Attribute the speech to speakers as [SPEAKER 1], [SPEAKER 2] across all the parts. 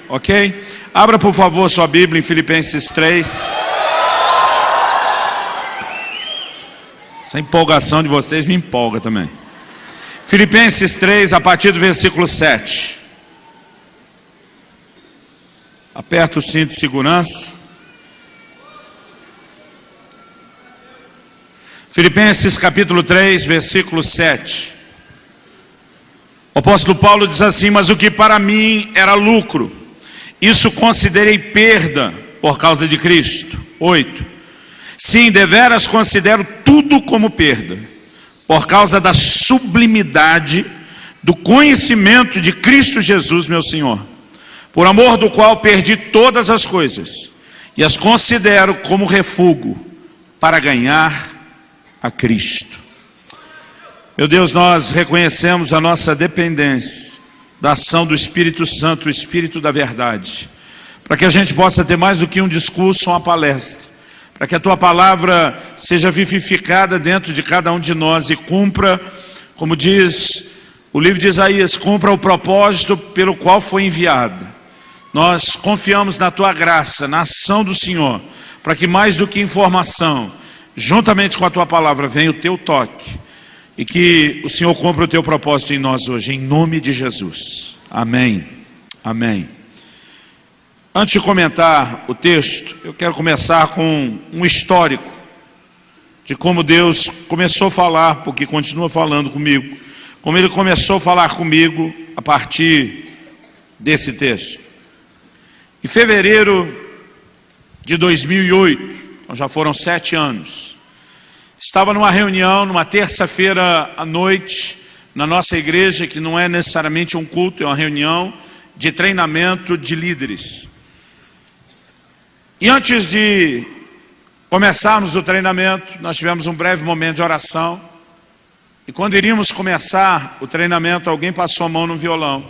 [SPEAKER 1] ok? Abra por favor sua Bíblia em Filipenses 3. Essa empolgação de vocês me empolga também. Filipenses 3, a partir do versículo 7. Aperta o cinto de segurança. Filipenses capítulo 3, versículo 7. O apóstolo Paulo diz assim: mas o que para mim era lucro, isso considerei perda por causa de Cristo. 8. Sim, deveras considero tudo como perda, por causa da sublimidade do conhecimento de Cristo Jesus, meu Senhor, por amor do qual perdi todas as coisas, e as considero como refúgio para ganhar a Cristo. Meu Deus, nós reconhecemos a nossa dependência da ação do Espírito Santo, o Espírito da verdade, para que a gente possa ter mais do que um discurso ou uma palestra, para que a Tua palavra seja vivificada dentro de cada um de nós e cumpra, como diz o livro de Isaías, cumpra o propósito pelo qual foi enviada. Nós confiamos na Tua graça, na ação do Senhor, para que mais do que informação, juntamente com a Tua palavra, venha o Teu toque, e que o Senhor cumpra o Teu propósito em nós hoje, em nome de Jesus. Amém. Amém. Antes de comentar o texto, eu quero começar com um histórico de como Deus começou a falar, porque continua falando comigo, como Ele começou a falar comigo a partir desse texto. Em fevereiro de 2008, então já foram 7 anos, estava numa reunião, numa terça-feira à noite, na nossa igreja, que não é necessariamente um culto, é uma reunião de treinamento de líderes. E antes de começarmos o treinamento, nós tivemos um breve momento de oração. E quando iríamos começar o treinamento, alguém passou a mão no violão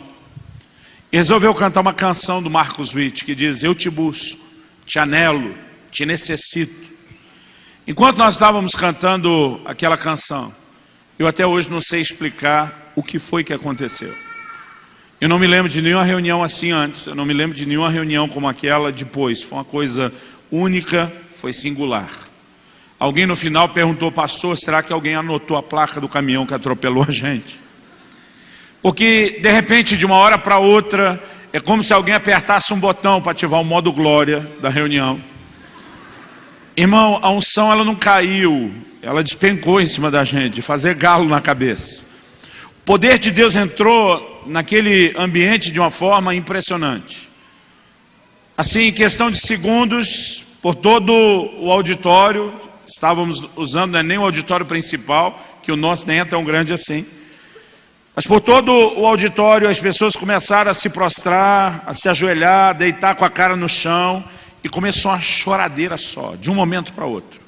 [SPEAKER 1] e resolveu cantar uma canção do Marcos Witt, que diz: eu te busco, te anelo, te necessito. Enquanto nós estávamos cantando aquela canção, eu até hoje não sei explicar o que foi que aconteceu. Eu não me lembro de nenhuma reunião assim antes, eu não me lembro de nenhuma reunião como aquela depois. Foi uma coisa única, foi singular. Alguém no final perguntou: pastor, será que alguém anotou a placa do caminhão que atropelou a gente? Porque de repente, de uma hora para outra, é como se alguém apertasse um botão para ativar o modo glória da reunião. Irmão, a unção ela não caiu, ela despencou em cima da gente, de fazer galo na cabeça. O poder de Deus entrou naquele ambiente de uma forma impressionante. Assim, em questão de segundos, por todo o auditório, estávamos usando, não é nem o auditório principal, que o nosso nem é tão grande assim, mas por todo o auditório as pessoas começaram a se prostrar, a se ajoelhar, deitar com a cara no chão, e começou uma choradeira só, de um momento para outro.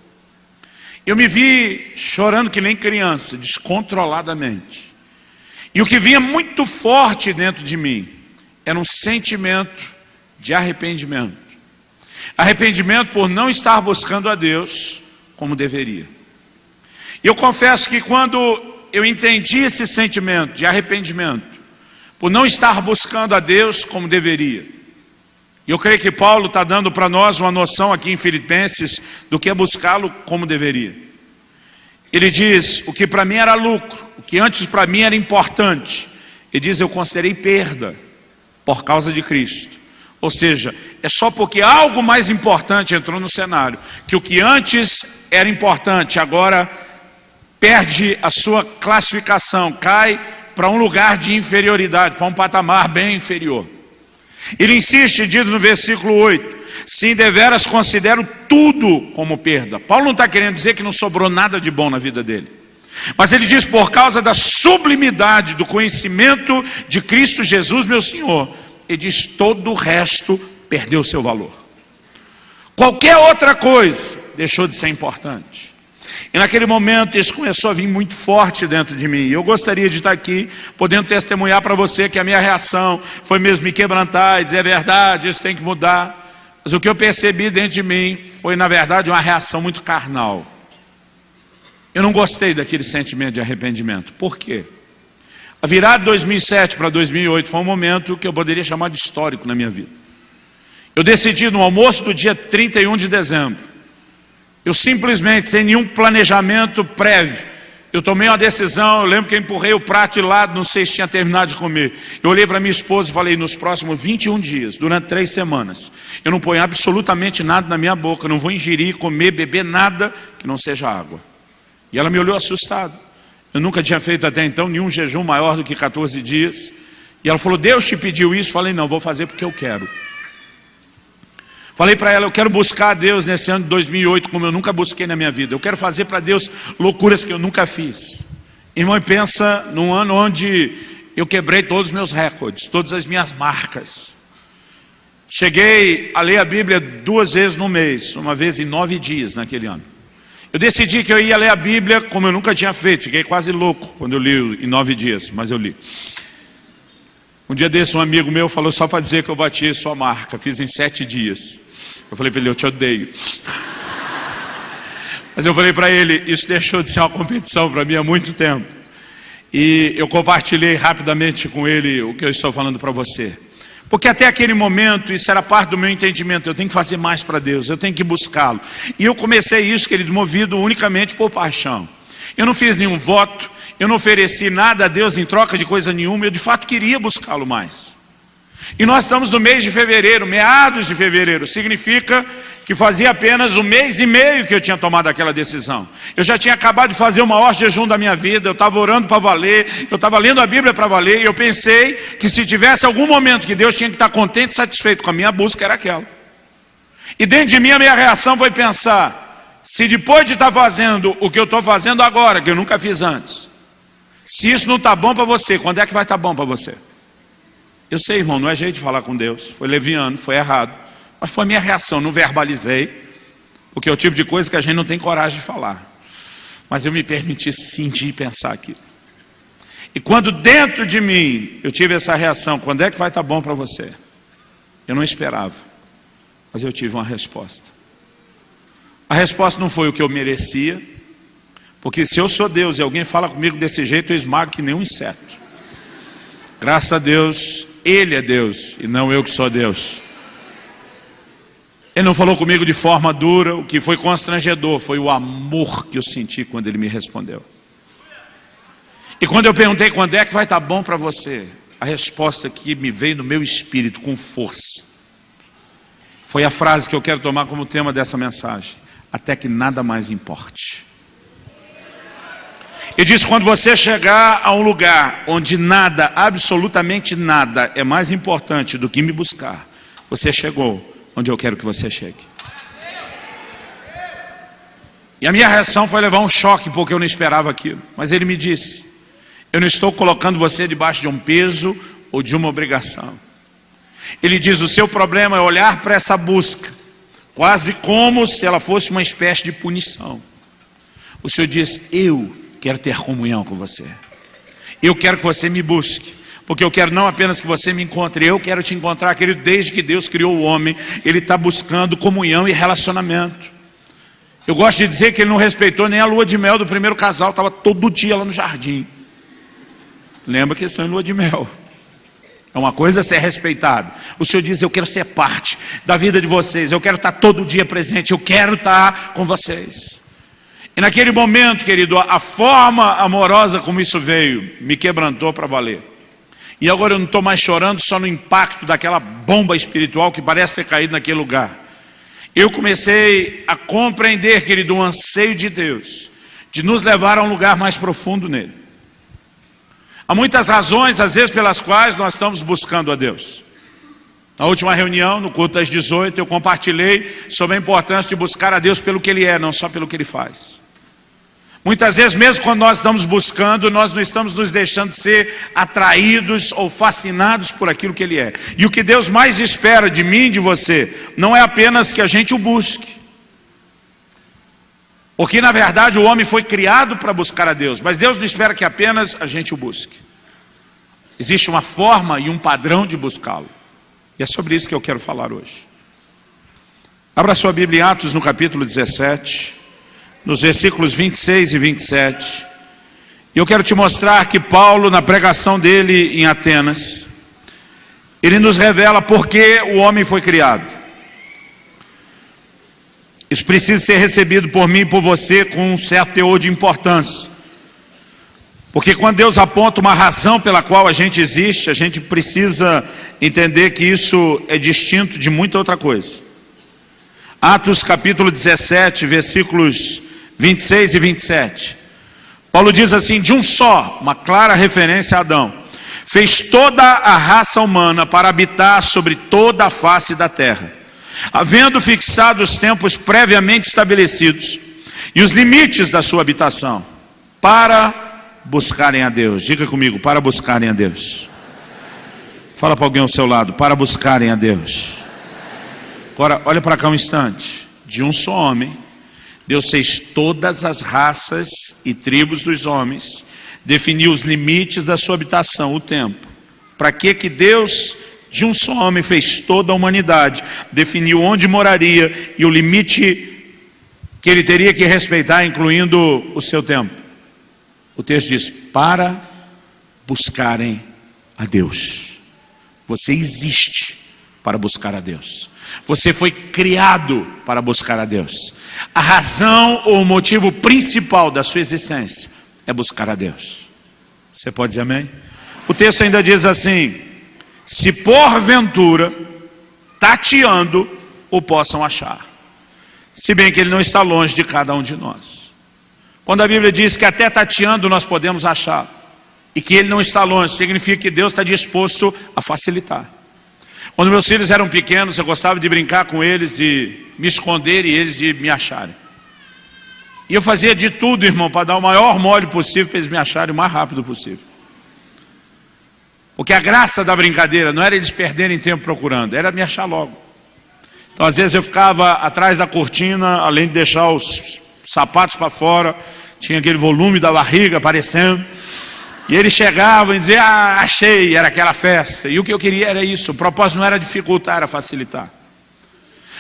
[SPEAKER 1] Eu me vi chorando que nem criança, descontroladamente. E o que vinha muito forte dentro de mim era um sentimento de arrependimento. Arrependimento por não estar buscando a Deus como deveria. E eu confesso que quando eu entendi esse sentimento de arrependimento, por não estar buscando a Deus como deveria, e eu creio que Paulo está dando para nós uma noção aqui em Filipenses do que é buscá-lo como deveria. Ele diz: o que para mim era lucro, o que antes para mim era importante, ele diz: eu considerei perda por causa de Cristo. Ou seja, é só porque algo mais importante entrou no cenário, que o que antes era importante, agora perde a sua classificação, cai para um lugar de inferioridade, para um patamar bem inferior. Ele insiste, diz no versículo 8, sim, deveras considero tudo como perda. Paulo não está querendo dizer que não sobrou nada de bom na vida dele, mas ele diz: por causa da sublimidade do conhecimento de Cristo Jesus, meu Senhor, ele diz: todo o resto perdeu seu valor. Qualquer outra coisa deixou de ser importante. E naquele momento isso começou a vir muito forte dentro de mim. E eu gostaria de estar aqui podendo testemunhar para você que a minha reação foi mesmo me quebrantar e dizer: é verdade, isso tem que mudar. Mas o que eu percebi dentro de mim foi, na verdade, uma reação muito carnal. Eu não gostei daquele sentimento de arrependimento. Por quê? A virada de 2007 para 2008 foi um momento que eu poderia chamar de histórico na minha vida. Eu decidi no almoço do dia 31 de dezembro, eu simplesmente, sem nenhum planejamento prévio, eu tomei uma decisão. Eu lembro que eu empurrei o prato de lado, não sei se tinha terminado de comer. Eu olhei para minha esposa e falei: nos próximos 21 dias, durante 3 semanas, eu não ponho absolutamente nada na minha boca, eu não vou ingerir, comer, beber nada que não seja água. E ela me olhou assustada. Eu nunca tinha feito até então nenhum jejum maior do que 14 dias. E ela falou: Deus te pediu isso? Falei: não, vou fazer porque eu quero. Falei para ela: eu quero buscar a Deus nesse ano de 2008 como eu nunca busquei na minha vida. Eu quero fazer para Deus loucuras que eu nunca fiz. Irmão, pensa num ano onde eu quebrei todos os meus recordes, todas as minhas marcas. Cheguei a ler a Bíblia 2 vezes no mês, uma vez em 9 dias naquele ano. Eu decidi que eu ia ler a Bíblia como eu nunca tinha feito. Fiquei quase louco quando eu li em 9 dias, mas eu li. Um dia desse, um amigo meu falou só para dizer que eu bati sua marca. Fiz em 7 dias. Eu falei para ele: eu te odeio. Mas eu falei para ele: isso deixou de ser uma competição para mim há muito tempo. E eu compartilhei rapidamente com ele o que eu estou falando para você. Porque até aquele momento, isso era parte do meu entendimento. Eu tenho que fazer mais para Deus, eu tenho que buscá-lo. E eu comecei isso, querido, movido unicamente por paixão. Eu não fiz nenhum voto, eu não ofereci nada a Deus em troca de coisa nenhuma. Eu de fato queria buscá-lo mais. E nós estamos no mês de fevereiro, meados de fevereiro. Significa que fazia apenas 1 mês e meio que eu tinha tomado aquela decisão. Eu já tinha acabado de fazer o maior jejum da minha vida. Eu estava orando para valer, eu estava lendo a Bíblia para valer. E eu pensei que se tivesse algum momento que Deus tinha que estar contente e satisfeito com a minha busca, era aquela. E dentro de mim a minha reação foi pensar: se depois de estar fazendo o que eu estou fazendo agora, que eu nunca fiz antes, se isso não está bom para você, quando é que vai estar bom para você? Eu sei, irmão, não é jeito de falar com Deus. Foi leviano, foi errado. Mas foi a minha reação, não verbalizei. Porque é o tipo de coisa que a gente não tem coragem de falar. Mas eu me permiti sentir e pensar aquilo. E quando dentro de mim eu tive essa reação: quando é que vai estar bom para você? Eu não esperava. Mas eu tive uma resposta. A resposta não foi o que eu merecia. Porque se eu sou Deus e alguém fala comigo desse jeito, eu esmago que nem um inseto. Graças a Deus, Ele é Deus e não eu que sou Deus. Ele não falou comigo de forma dura. O que foi constrangedor foi o amor que eu senti quando Ele me respondeu. E quando eu perguntei: quando é que vai estar bom para você? A resposta que me veio no meu espírito com força foi a frase que eu quero tomar como tema dessa mensagem: até que nada mais importe. E diz: quando você chegar a um lugar onde nada, absolutamente nada, é mais importante do que me buscar, você chegou onde eu quero que você chegue. E a minha reação foi levar um choque, porque eu não esperava aquilo. Mas ele me disse: eu não estou colocando você debaixo de um peso ou de uma obrigação. Ele diz: o seu problema é olhar para essa busca quase como se ela fosse uma espécie de punição. O Senhor diz: eu quero ter comunhão com você. Eu quero que você me busque. Porque eu quero não apenas que você me encontre, eu quero te encontrar, querido. Desde que Deus criou o homem, Ele está buscando comunhão e relacionamento. Eu gosto de dizer que Ele não respeitou nem a lua de mel do primeiro casal. Estava todo dia lá no jardim. Lembra que eles estão em lua de mel. É uma coisa a ser respeitada. O Senhor diz: eu quero ser parte da vida de vocês. Eu quero estar todo dia presente. Eu quero estar com vocês. E naquele momento, querido, a forma amorosa como isso veio me quebrantou para valer. E agora eu não estou mais chorando só no impacto daquela bomba espiritual que parece ter caído naquele lugar. Eu comecei a compreender, querido, o anseio de Deus de nos levar a um lugar mais profundo nele. Há muitas razões, às vezes, pelas quais nós estamos buscando a Deus. Na última reunião, no culto das 18, eu compartilhei sobre a importância de buscar a Deus pelo que Ele é, não só pelo que Ele faz. Muitas vezes, mesmo quando nós estamos buscando, nós não estamos nos deixando ser atraídos ou fascinados por aquilo que Ele é. E o que Deus mais espera de mim e de você não é apenas que a gente o busque. Porque na verdade o homem foi criado para buscar a Deus, mas Deus não espera que apenas a gente o busque. Existe uma forma e um padrão de buscá-lo. E é sobre isso que eu quero falar hoje. Abra sua Bíblia em Atos no capítulo 17, nos versículos 26 e 27. E eu quero te mostrar que Paulo, na pregação dele em Atenas, ele nos revela por que o homem foi criado. Isso precisa ser recebido por mim e por você com um certo teor de importância. Porque quando Deus aponta uma razão pela qual a gente existe, a gente precisa entender que isso é distinto de muita outra coisa. Atos capítulo 17, versículos 26 e 27. Paulo diz assim: de um só, uma clara referência a Adão, fez toda a raça humana para habitar sobre toda a face da terra, havendo fixado os tempos previamente estabelecidos e os limites da sua habitação, para buscarem a Deus. Diga comigo, para buscarem a Deus. Fala para alguém ao seu lado, para buscarem a Deus. Agora, olha para cá um instante. De um só homem, Deus fez todas as raças e tribos dos homens, definiu os limites da sua habitação, o tempo. Para que Deus, de um só homem, fez toda a humanidade, definiu onde moraria e o limite que ele teria que respeitar, incluindo o seu tempo? O texto diz: para buscarem a Deus. Você existe para buscar a Deus. Você foi criado para buscar a Deus. A razão ou o motivo principal da sua existência é buscar a Deus. Você pode dizer amém? O texto ainda diz assim: se porventura, tateando, o possam achar. Se bem que ele não está longe de cada um de nós. Quando a Bíblia diz que até tateando nós podemos achar, e que ele não está longe, significa que Deus está disposto a facilitar. Quando meus filhos eram pequenos, eu gostava de brincar com eles, de me esconder e eles de me acharem. E eu fazia de tudo, irmão, para dar o maior mole possível para eles me acharem o mais rápido possível. Porque a graça da brincadeira não era eles perderem tempo procurando, era me achar logo. Então às vezes eu ficava atrás da cortina, além de deixar os sapatos para fora, tinha aquele volume da barriga aparecendo, e eles chegavam e diziam: ah, achei, era aquela festa. E o que eu queria era isso, o propósito não era dificultar, era facilitar.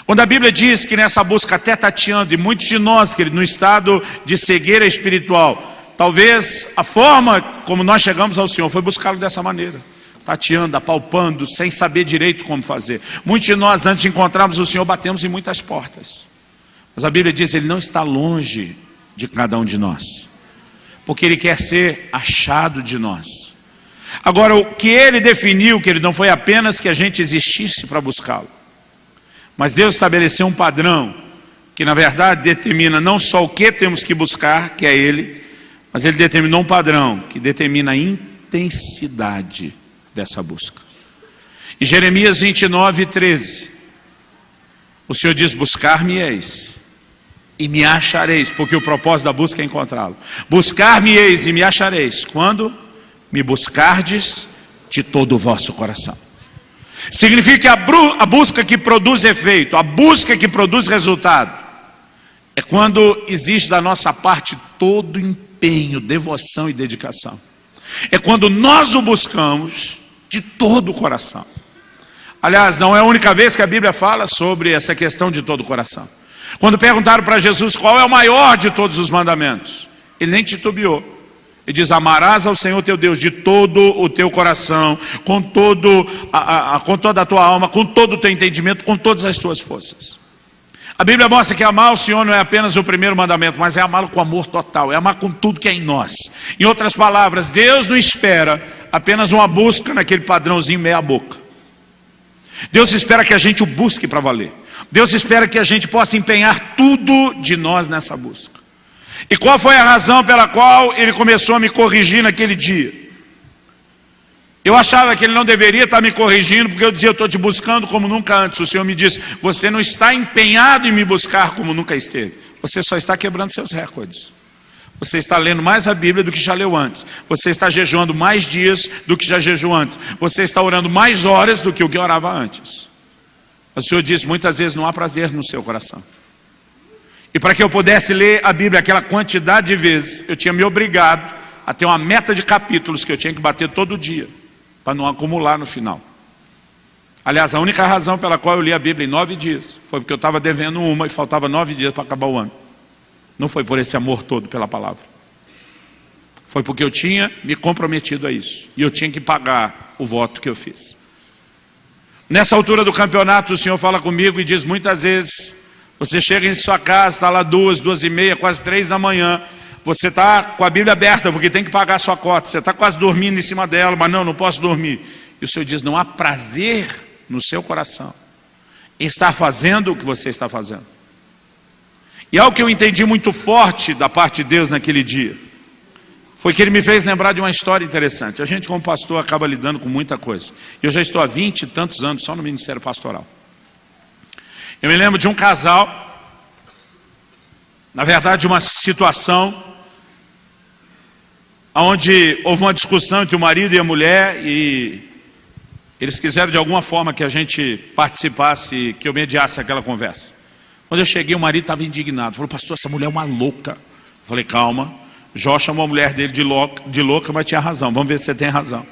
[SPEAKER 1] Quando a Bíblia diz que nessa busca até tateando, e muitos de nós, que no estado de cegueira espiritual, talvez a forma como nós chegamos ao Senhor foi buscá-lo dessa maneira, tateando, apalpando, sem saber direito como fazer. Muitos de nós, antes de encontrarmos o Senhor, batemos em muitas portas. Mas a Bíblia diz: ele não está longe de cada um de nós, porque ele quer ser achado de nós. Agora, o que ele definiu, que ele não foi apenas que a gente existisse para buscá-lo, mas Deus estabeleceu um padrão, que na verdade determina não só o que temos que buscar, que é ele, mas ele determinou um padrão, que determina a intensidade dessa busca. Em Jeremias 29, 13, o Senhor diz: buscar-me-eis e me achareis, porque o propósito da busca é encontrá-lo. Buscar-me-eis e me achareis, quando me buscardes de todo o vosso coração. Significa que a busca que produz efeito, a busca que produz resultado, é quando existe da nossa parte todo empenho, devoção e dedicação. É quando nós o buscamos de todo o coração. Aliás, não é a única vez que a Bíblia fala sobre essa questão de todo o coração. Quando perguntaram para Jesus qual é o maior de todos os mandamentos, ele nem titubeou. Ele diz: amarás ao Senhor teu Deus de todo o teu coração, com toda a tua alma, com todo o teu entendimento, com todas as tuas forças. A Bíblia mostra que amar o Senhor não é apenas o primeiro mandamento, mas é amá-lo com amor total, é amar com tudo que é em nós. Em outras palavras, Deus não espera apenas uma busca naquele padrãozinho meia boca. Deus espera que a gente o busque para valer. Deus espera que a gente possa empenhar tudo de nós nessa busca. E qual foi a razão pela qual ele começou a me corrigir naquele dia? Eu achava que ele não deveria estar me corrigindo, porque eu dizia: eu estou te buscando como nunca antes. O Senhor me disse: você não está empenhado em me buscar como nunca esteve. Você só está quebrando seus recordes. Você está lendo mais a Bíblia do que já leu antes. Você está jejuando mais dias do que já jejuou antes. Você está orando mais horas do que o que orava antes. O Senhor diz: muitas vezes não há prazer no seu coração. E para que eu pudesse ler a Bíblia aquela quantidade de vezes, eu tinha me obrigado a ter uma meta de capítulos que eu tinha que bater todo dia, para não acumular no final. Aliás, a única razão pela qual eu li a Bíblia em 9 dias foi porque eu estava devendo uma e faltava 9 dias para acabar o ano. Não foi por esse amor todo pela palavra. Foi porque eu tinha me comprometido a isso. E eu tinha que pagar o voto que eu fiz. Nessa altura do campeonato, o Senhor fala comigo e diz muitas vezes, você chega em sua casa, está lá 2, 2h30, quase 3 da manhã, você está com a Bíblia aberta, porque tem que pagar a sua cota, você está quase dormindo em cima dela, mas não posso dormir. E o Senhor diz, não há prazer no seu coração em estar fazendo o que você está fazendo. E algo que eu entendi muito forte da parte de Deus naquele dia, foi que Ele me fez lembrar de uma história interessante. A gente como pastor acaba lidando com muita coisa. Eu já estou há 20 e tantos anos só no ministério pastoral. Eu me lembro de um casal, na verdade uma situação, onde houve uma discussão entre o marido e a mulher, e eles quiseram de alguma forma que a gente participasse, que eu mediasse aquela conversa. Quando eu cheguei, o marido estava indignado, falou, pastor, essa mulher é uma louca. Eu falei, calma, Jó chamou a mulher dele de louca, mas tinha razão, vamos ver se você tem razão.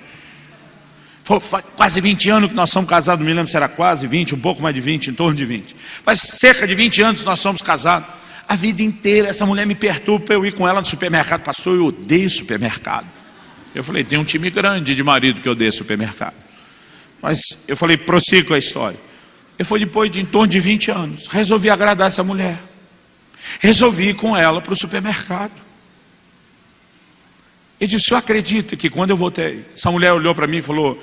[SPEAKER 1] Falou, faz quase 20 anos que nós somos casados, não me lembro se era quase 20, um pouco mais de 20, em torno de 20. Faz cerca de 20 anos que nós somos casados. A vida inteira, essa mulher me perturba para eu ir com ela no supermercado. Pastor, eu odeio supermercado. Eu falei, tem um time grande de marido que odeia supermercado. Mas eu falei, prossiga com a história. Eu fui depois de em torno de 20 anos, resolvi agradar essa mulher. Resolvi ir com ela para o supermercado. Ele disse, eu acredito que quando eu voltei, essa mulher olhou para mim e falou,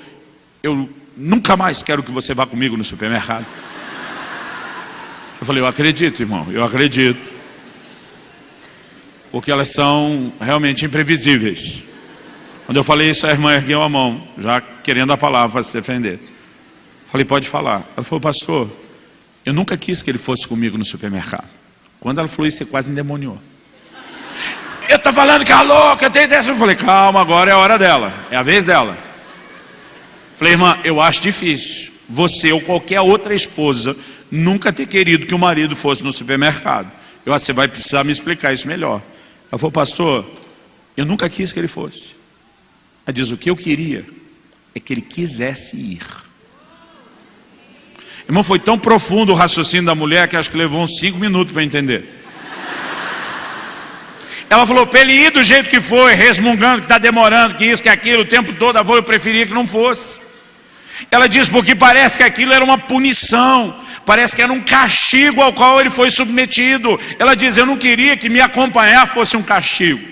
[SPEAKER 1] eu nunca mais quero que você vá comigo no supermercado. Eu falei, eu acredito, irmão, eu acredito. Porque elas são realmente imprevisíveis. Quando eu falei isso, a irmã ergueu a mão, já querendo a palavra para se defender. Falei, pode falar. Ela falou, pastor, eu nunca quis que ele fosse comigo no supermercado. Quando ela falou isso, você quase endemoniou. Eu estou falando que é louca, eu tenho dessa. Eu falei, calma, agora é a hora dela, é a vez dela. Falei, irmã, eu acho difícil você ou qualquer outra esposa nunca ter querido que o marido fosse no supermercado. Eu acho que você vai precisar me explicar isso melhor. Ela falou, pastor, eu nunca quis que ele fosse. Ela diz, o que eu queria é que ele quisesse ir. Irmão, foi tão profundo o raciocínio da mulher que acho que levou uns 5 minutos para entender. Ela falou, para ele ir do jeito que foi, resmungando que está demorando, que isso, que aquilo, o tempo todo, eu preferia que não fosse. Ela diz, porque parece que aquilo era uma punição, parece que era um castigo ao qual ele foi submetido. Ela diz, eu não queria que me acompanhar fosse um castigo.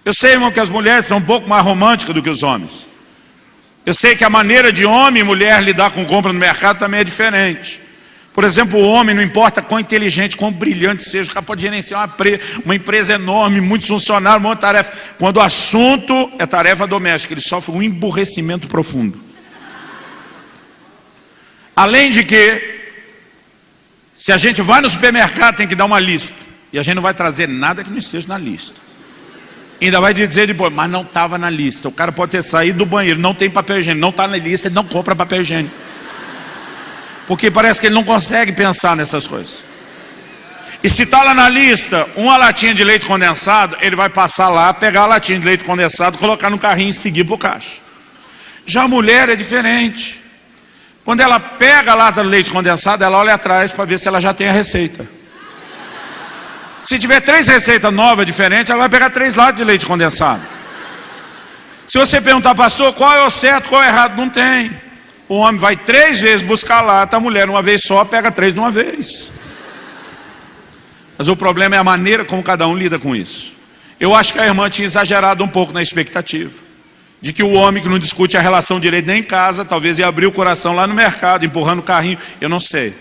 [SPEAKER 1] Eu sei, irmão, que as mulheres são um pouco mais românticas do que os homens. Eu sei que a maneira de homem e mulher lidar com compra no mercado também é diferente. Por exemplo, o homem, não importa quão inteligente, quão brilhante seja, o cara pode gerenciar uma empresa enorme, muitos funcionários, uma tarefa. Quando o assunto é tarefa doméstica, ele sofre um emburrecimento profundo. Além de que, se a gente vai no supermercado, tem que dar uma lista. E a gente não vai trazer nada que não esteja na lista. Ainda vai dizer depois, mas não estava na lista. O cara pode ter saído do banheiro, não tem papel higiênico, não está na lista, ele não compra papel higiênico. Porque parece que ele não consegue pensar nessas coisas. E se está lá na lista, uma latinha de leite condensado, ele vai passar lá, pegar a latinha de leite condensado, colocar no carrinho e seguir para o caixa. Já a mulher é diferente. Quando ela pega a lata de leite condensado, ela olha atrás para ver se ela já tem a receita. Se tiver 3 receitas novas, diferentes, ela vai pegar 3 latas de leite condensado. Se você perguntar, pastor, qual é o certo, qual é o errado, não tem. O homem vai 3 vezes buscar a lata, a mulher uma vez só, pega 3 de uma vez. Mas o problema é a maneira como cada um lida com isso. Eu acho que a irmã tinha exagerado um pouco na expectativa de que o homem que não discute a relação direito nem em casa, talvez ia abrir o coração lá no mercado, empurrando o carrinho, eu não sei.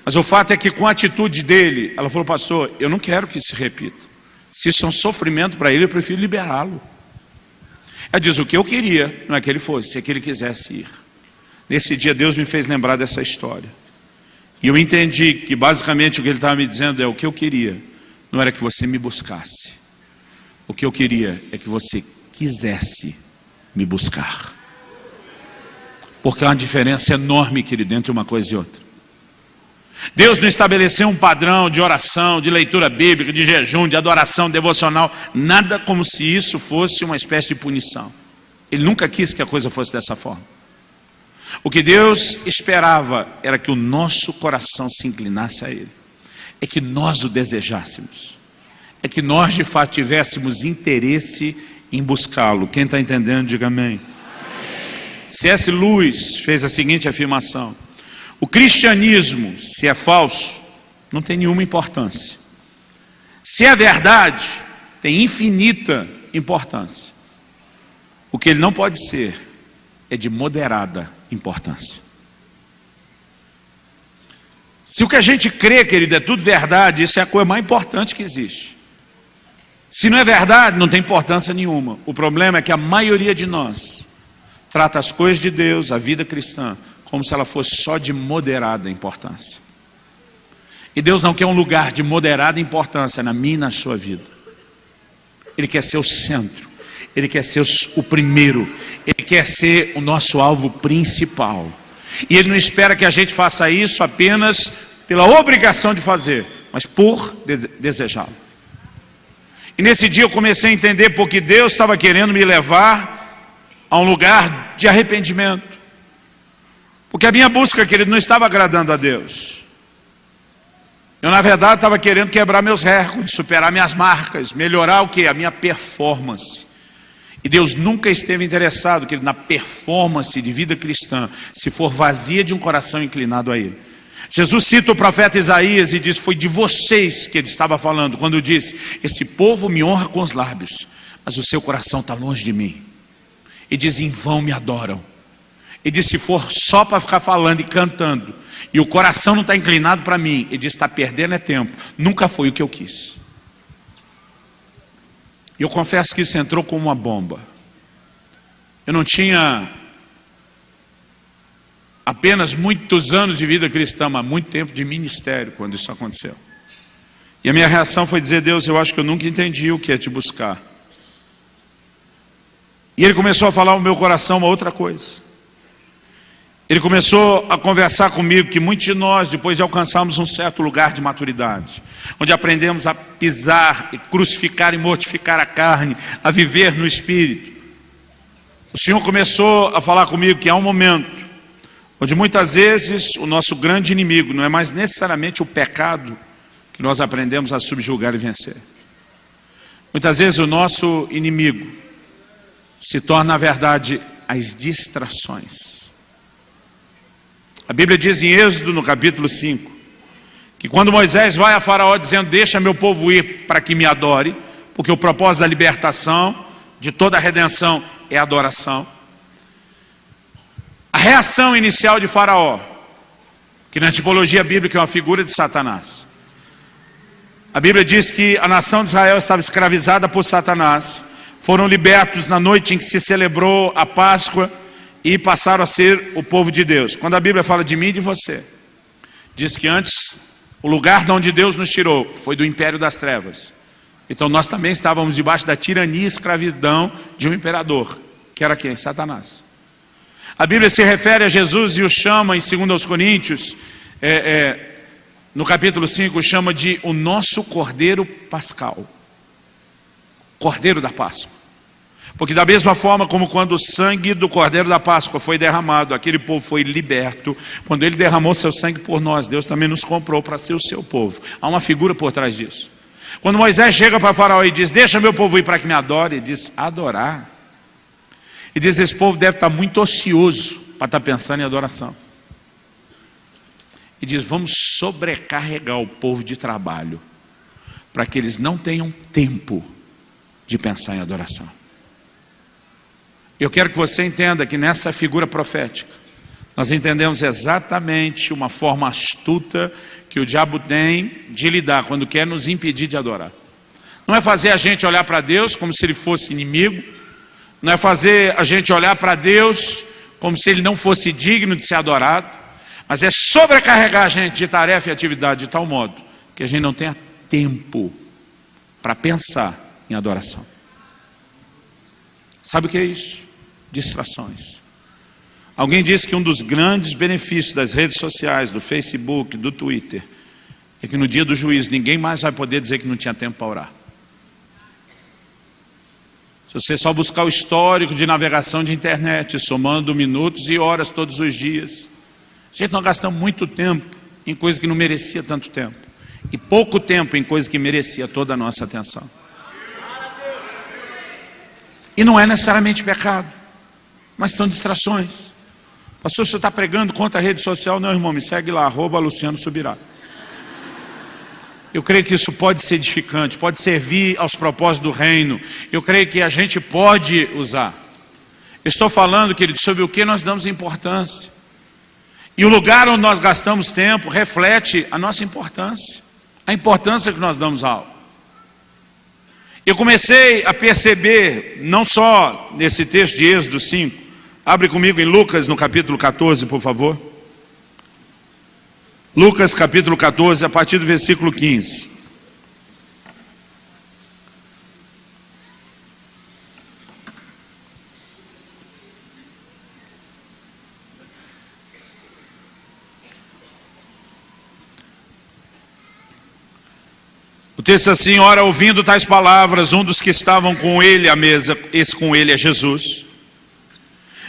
[SPEAKER 1] Mas o fato é que com a atitude dele, ela falou, pastor, eu não quero que isso se repita. Se isso é um sofrimento para ele, eu prefiro liberá-lo. Ela diz, o que eu queria não é que ele fosse, é que ele quisesse ir. Nesse dia Deus me fez lembrar dessa história. E eu entendi que basicamente o que ele estava me dizendo é, o que eu queria não era que você me buscasse. O que eu queria é que você quisesse me buscar. Porque há uma diferença enorme, querido, entre uma coisa e outra. Deus não estabeleceu um padrão de oração, de leitura bíblica, de jejum, de adoração devocional, nada como se isso fosse uma espécie de punição. Ele nunca quis que a coisa fosse dessa forma. O que Deus esperava era que o nosso coração se inclinasse a Ele, é que nós o desejássemos, é que nós de fato tivéssemos interesse em buscá-lo. Quem está entendendo, diga amém. C.S. Lewis fez a seguinte afirmação: o cristianismo, se é falso, não tem nenhuma importância. Se é verdade, tem infinita importância. O que ele não pode ser é de moderada importância. Se o que a gente crê, querido, é tudo verdade, isso é a coisa mais importante que existe. Se não é verdade, não tem importância nenhuma. O problema é que a maioria de nós trata as coisas de Deus, a vida cristã, como se ela fosse só de moderada importância. E Deus não quer um lugar de moderada importância na minha e na sua vida. Ele quer ser o centro. Ele quer ser o primeiro. Ele quer ser o nosso alvo principal. E Ele não espera que a gente faça isso apenas pela obrigação de fazer, mas por desejá-lo. E nesse dia eu comecei a entender porque Deus estava querendo me levar a um lugar de arrependimento. Porque a minha busca, querido, não estava agradando a Deus. Eu, na verdade, estava querendo quebrar meus recordes, superar minhas marcas, melhorar o quê? A minha performance. E Deus nunca esteve interessado, querido, na performance de vida cristã, se for vazia de um coração inclinado a Ele. Jesus cita o profeta Isaías e diz: foi de vocês que ele estava falando, quando disse: esse povo me honra com os lábios, mas o seu coração está longe de mim. E diz: em vão me adoram. E diz: se for só para ficar falando e cantando, e o coração não está inclinado para mim, ele diz: está perdendo é tempo, nunca foi o que eu quis. E eu confesso que isso entrou como uma bomba. Eu não tinha apenas muitos anos de vida cristã, mas muito tempo de ministério quando isso aconteceu. E a minha reação foi dizer: Deus, eu acho que eu nunca entendi o que é te buscar. E Ele começou a falar ao meu coração uma outra coisa. Ele começou a conversar comigo que muitos de nós, depois de alcançarmos um certo lugar de maturidade, onde aprendemos a pisar e crucificar e mortificar a carne, a viver no Espírito, o Senhor começou a falar comigo que há um momento onde muitas vezes o nosso grande inimigo não é mais necessariamente o pecado que nós aprendemos a subjugar e vencer. Muitas vezes o nosso inimigo se torna, na verdade, as distrações. A Bíblia diz em Êxodo, no capítulo 5, que quando Moisés vai a Faraó dizendo: deixa meu povo ir para que me adore, porque o propósito da libertação, de toda a redenção, é a adoração. A reação inicial de Faraó, que na tipologia bíblica é uma figura de Satanás. A Bíblia diz que a nação de Israel estava escravizada por Satanás, foram libertos na noite em que se celebrou a Páscoa e passaram a ser o povo de Deus. Quando a Bíblia fala de mim e de você, diz que antes o lugar de onde Deus nos tirou foi do império das trevas. Então nós também estávamos debaixo da tirania e escravidão de um imperador, que era quem? Satanás. A Bíblia se refere a Jesus e o chama em 2 Coríntios, no capítulo 5, chama de o nosso Cordeiro Pascal. Cordeiro da Páscoa. Porque da mesma forma como quando o sangue do Cordeiro da Páscoa foi derramado, aquele povo foi liberto. Quando ele derramou seu sangue por nós, Deus também nos comprou para ser o seu povo. Há uma figura por trás disso. Quando Moisés chega para Faraó e diz: deixa meu povo ir para que me adore, ele diz: adorar. E diz: esse povo deve estar muito ocioso para estar pensando em adoração. E diz: vamos sobrecarregar o povo de trabalho, para que eles não tenham tempo de pensar em adoração. Eu quero que você entenda que nessa figura profética, nós entendemos exatamente uma forma astuta que o diabo tem de lidar quando quer nos impedir de adorar. Não é fazer a gente olhar para Deus como se Ele fosse inimigo, não é fazer a gente olhar para Deus como se Ele não fosse digno de ser adorado, mas é sobrecarregar a gente de tarefa e atividade de tal modo que a gente não tenha tempo para pensar em adoração. Sabe o que é isso? Distrações. Alguém disse que um dos grandes benefícios das redes sociais, do Facebook, do Twitter, é que no dia do juízo ninguém mais vai poder dizer que não tinha tempo para orar. Se você só buscar o histórico de navegação de internet, somando minutos e horas todos os dias, a gente não gasta muito tempo em coisa que não merecia tanto tempo. e pouco tempo em coisa que merecia toda a nossa atenção. E não é necessariamente pecado, mas são distrações. Pastor, você está pregando contra a rede social? Não, irmão, me segue lá, @Luciano Subirá. Eu creio que isso pode ser edificante, pode servir aos propósitos do reino. Eu creio que a gente pode usar. Estou falando, querido, sobre o que nós damos importância. E o lugar onde nós gastamos tempo reflete a nossa importância. A importância que nós damos a algo. Eu comecei a perceber, não só nesse texto de Êxodo 5, abre comigo em Lucas no capítulo 14, por favor. Lucas capítulo 14, a partir do versículo 15. O texto assim: ora, ouvindo tais palavras, um dos que estavam com ele à mesa, esse com ele é Jesus,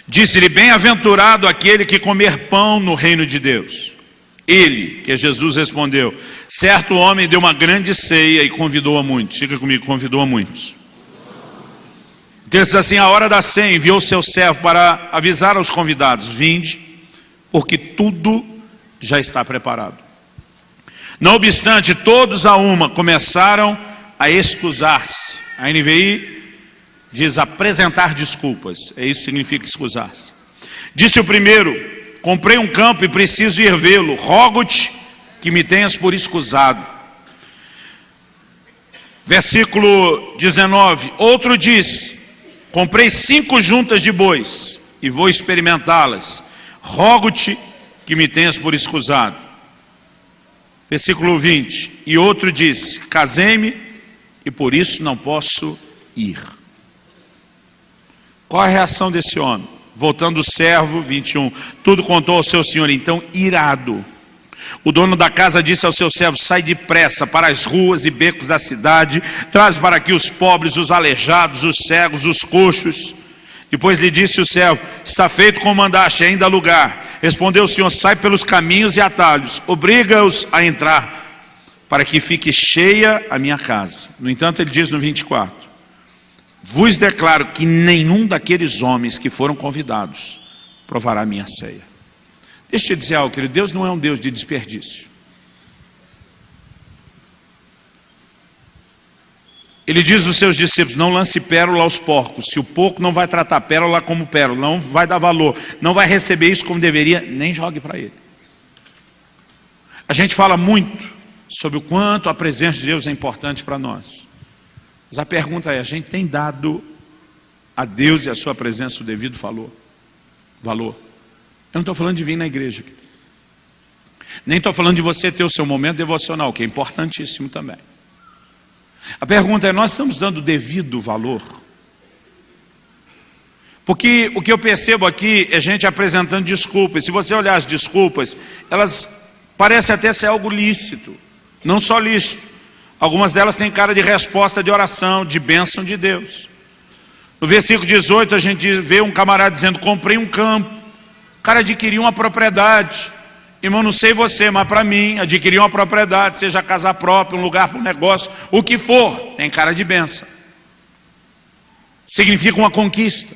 [SPEAKER 1] disse-lhe: bem-aventurado aquele que comer pão no reino de Deus. Ele, que é Jesus, respondeu: certo homem deu uma grande ceia e convidou a muitos. Fica comigo, convidou a muitos. O texto diz assim: a hora da ceia enviou seu servo para avisar aos convidados: vinde, porque tudo já está preparado. Não obstante, todos a uma começaram a excusar-se. A NVI diz apresentar desculpas. É isso que significa excusar-se. Disse o primeiro: comprei um campo e preciso ir vê-lo. Rogo-te que me tenhas por escusado. Versículo 19. Outro disse: comprei 5 juntas de bois e vou experimentá-las. Rogo-te que me tenhas por escusado. Versículo 20. E outro disse: casei-me e por isso não posso ir. Qual a reação desse homem? Voltando o servo, 21, tudo contou ao seu senhor. Então, irado, o dono da casa disse ao seu servo: sai depressa para as ruas e becos da cidade, traz para aqui os pobres, os aleijados, os cegos, os coxos. Depois lhe disse o servo: está feito como mandaste, ainda há lugar. Respondeu o senhor: sai pelos caminhos e atalhos, obriga-os a entrar, para que fique cheia a minha casa. No entanto, ele diz no 24: vos declaro que nenhum daqueles homens que foram convidados provará a minha ceia. Deixa eu te dizer algo, querido: Deus não é um Deus de desperdício. Ele diz aos seus discípulos: não lance pérola aos porcos. Se o porco não vai tratar pérola como pérola, não vai dar valor, não vai receber isso como deveria, nem jogue para ele. A gente fala muito sobre o quanto a presença de Deus é importante para nós. Mas a pergunta é: a gente tem dado a Deus e a sua presença o devido valor? Eu não estou falando de vir na igreja, nem estou falando de você ter o seu momento devocional, que é importantíssimo também. A pergunta é: nós estamos dando devido valor? Porque o que eu percebo aqui é gente apresentando desculpas. Se você olhar as desculpas, elas parecem até ser algo lícito. Não só lícito, algumas delas têm cara de resposta de oração, de bênção de Deus. No versículo 18 a gente vê um camarada dizendo: comprei um campo. O cara adquiriu uma propriedade. Irmão, não sei você, mas para mim, adquirir uma propriedade, seja casa própria, um lugar para um negócio, o que for, tem cara de bênção. Significa uma conquista.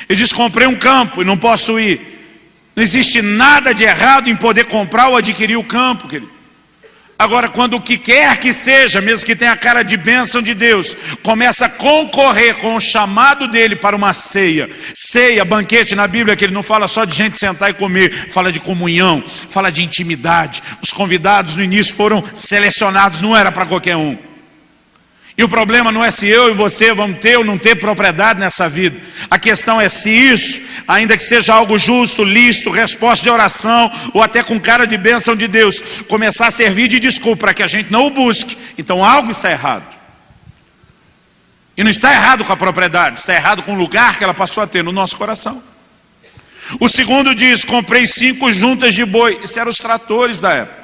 [SPEAKER 1] Ele diz: comprei um campo e não posso ir. Não existe nada de errado em poder comprar ou adquirir o campo, querido. Agora, quando o que quer que seja, mesmo que tenha a cara de bênção de Deus, começa a concorrer com o chamado dele para uma ceia. Ceia, banquete na Bíblia, que ele não fala só de gente sentar e comer, fala de comunhão, fala de intimidade. Os convidados no início foram selecionados, não era para qualquer um. E o problema não é se eu e você vamos ter ou não ter propriedade nessa vida. A questão é se isso, ainda que seja algo justo, lícito, resposta de oração, ou até com cara de bênção de Deus, começar a servir de desculpa para que a gente não o busque. Então algo está errado. E não está errado com a propriedade, está errado com o lugar que ela passou a ter no nosso coração. O segundo diz: comprei 5 juntas de boi. Isso eram os tratores da época.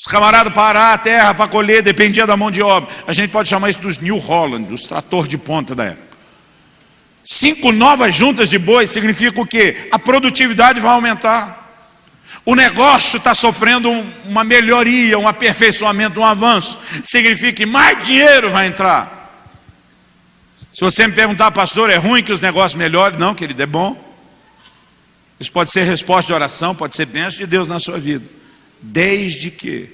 [SPEAKER 1] Os camaradas para arar a terra, para colher, dependia da mão de obra. A gente pode chamar isso dos New Holland, dos tratores de ponta da época. 5 novas juntas de boi significa o quê? A produtividade vai aumentar. O negócio está sofrendo uma melhoria, um aperfeiçoamento, um avanço. Significa que mais dinheiro vai entrar. Se você me perguntar, pastor, é ruim que os negócios melhorem? Não, querido, é bom. Isso pode ser resposta de oração, pode ser bênção de Deus na sua vida. Desde que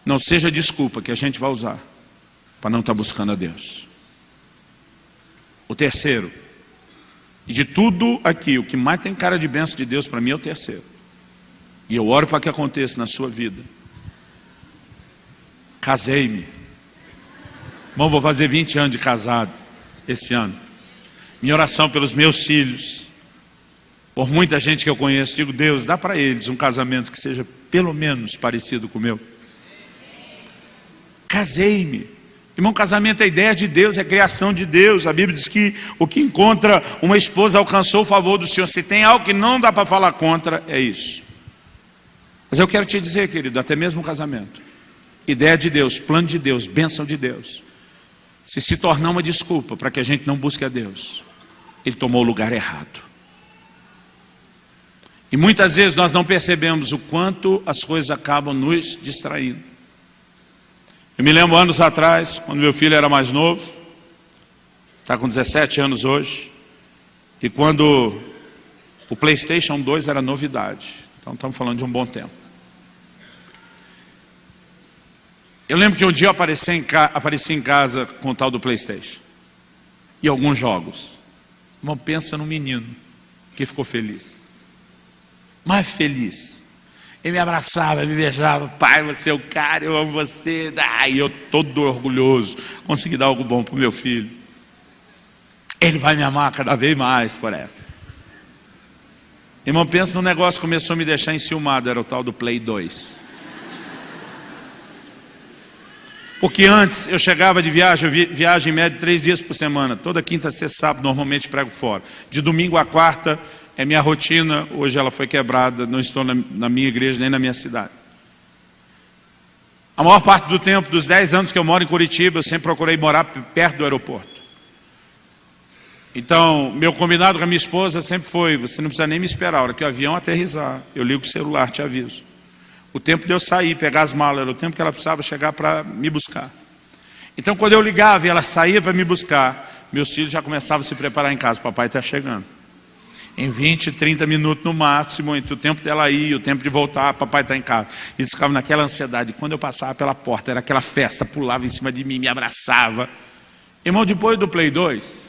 [SPEAKER 1] não seja desculpa que a gente vai usar para não estar buscando a Deus. O terceiro, e de tudo aqui, o que mais tem cara de bênção de Deus para mim é o terceiro. E eu oro para que aconteça na sua vida. Casei-me. Irmão, vou fazer 20 anos de casado esse ano. Minha oração pelos meus filhos, por muita gente que eu conheço, digo, Deus, dá para eles um casamento que seja pelo menos parecido com o meu. Casei-me. Irmão, casamento é ideia de Deus, é criação de Deus. A Bíblia diz que o que encontra uma esposa alcançou o favor do Senhor. Se tem algo que não dá para falar contra, é isso. Mas eu quero te dizer, querido, até mesmo o casamento, ideia de Deus, plano de Deus, bênção de Deus, se tornar uma desculpa para que a gente não busque a Deus, ele tomou o lugar errado. E muitas vezes nós não percebemos o quanto as coisas acabam nos distraindo. Eu me lembro anos atrás, quando meu filho era mais novo, está com 17 anos hoje, e quando o PlayStation 2 era novidade. Então estamos falando de um bom tempo. Eu lembro que um dia eu apareci em casa com o tal do PlayStation. E alguns jogos. Irmão, pensa no menino que ficou feliz. Mais feliz. Ele me abraçava, me beijava. Pai, você é o cara, eu amo você. E eu todo orgulhoso. Consegui dar algo bom para o meu filho. Ele vai me amar cada vez mais por essa. Irmão, pensa no negócio que começou a me deixar enciumado. Era o tal do Play 2. Porque antes eu chegava de viagem, eu viajo em média 3 dias por semana. Toda quinta, sexta, sábado, normalmente prego fora. De domingo a quarta é minha rotina. Hoje ela foi quebrada, não estou na minha igreja nem na minha cidade. A maior parte do tempo, dos 10 anos que eu moro em Curitiba, eu sempre procurei morar perto do aeroporto. Então, meu combinado com a minha esposa sempre foi, você não precisa nem me esperar, a hora que o avião aterrissar, eu ligo o celular, te aviso. O tempo de eu sair, pegar as malas, era o tempo que ela precisava chegar para me buscar. Então, quando eu ligava e ela saía para me buscar, meus filhos já começavam a se preparar em casa, papai está chegando. Em 20, 30 minutos no máximo, entre o tempo dela ir e o tempo de voltar, papai está em casa. Eles ficavam naquela ansiedade. Quando eu passava pela porta, era aquela festa, pulava em cima de mim, me abraçava. Irmão, depois do Play 2,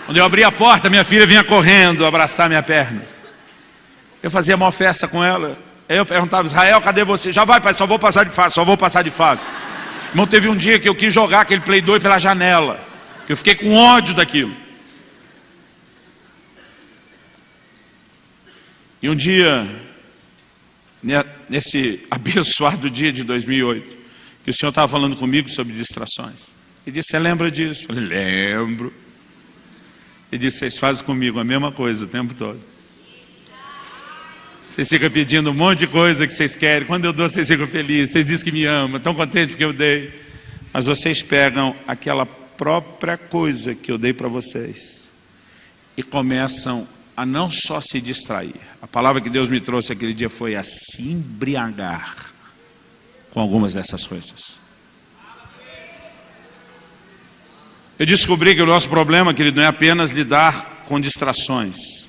[SPEAKER 1] quando eu abria a porta, minha filha vinha correndo abraçar minha perna. Eu fazia a maior festa com ela. Aí eu perguntava, Israel, cadê você? Já vai, pai, só vou passar de fase, só vou passar de fase. Irmão, teve um dia que eu quis jogar aquele Play 2 pela janela. Eu fiquei com ódio daquilo. E um dia, nesse abençoado dia de 2008, que o Senhor estava falando comigo sobre distrações. Ele disse, você lembra disso? Eu falei, lembro. Ele disse, vocês fazem comigo a mesma coisa o tempo todo. Vocês ficam pedindo um monte de coisa que vocês querem. Quando eu dou, vocês ficam felizes. Vocês dizem que me amam, estão contentes porque eu dei. Mas vocês pegam aquela própria coisa que eu dei para vocês e começam a não só se distrair. A palavra que Deus me trouxe aquele dia foi a se embriagar com algumas dessas coisas. Eu descobri que o nosso problema, querido, não é apenas lidar com distrações,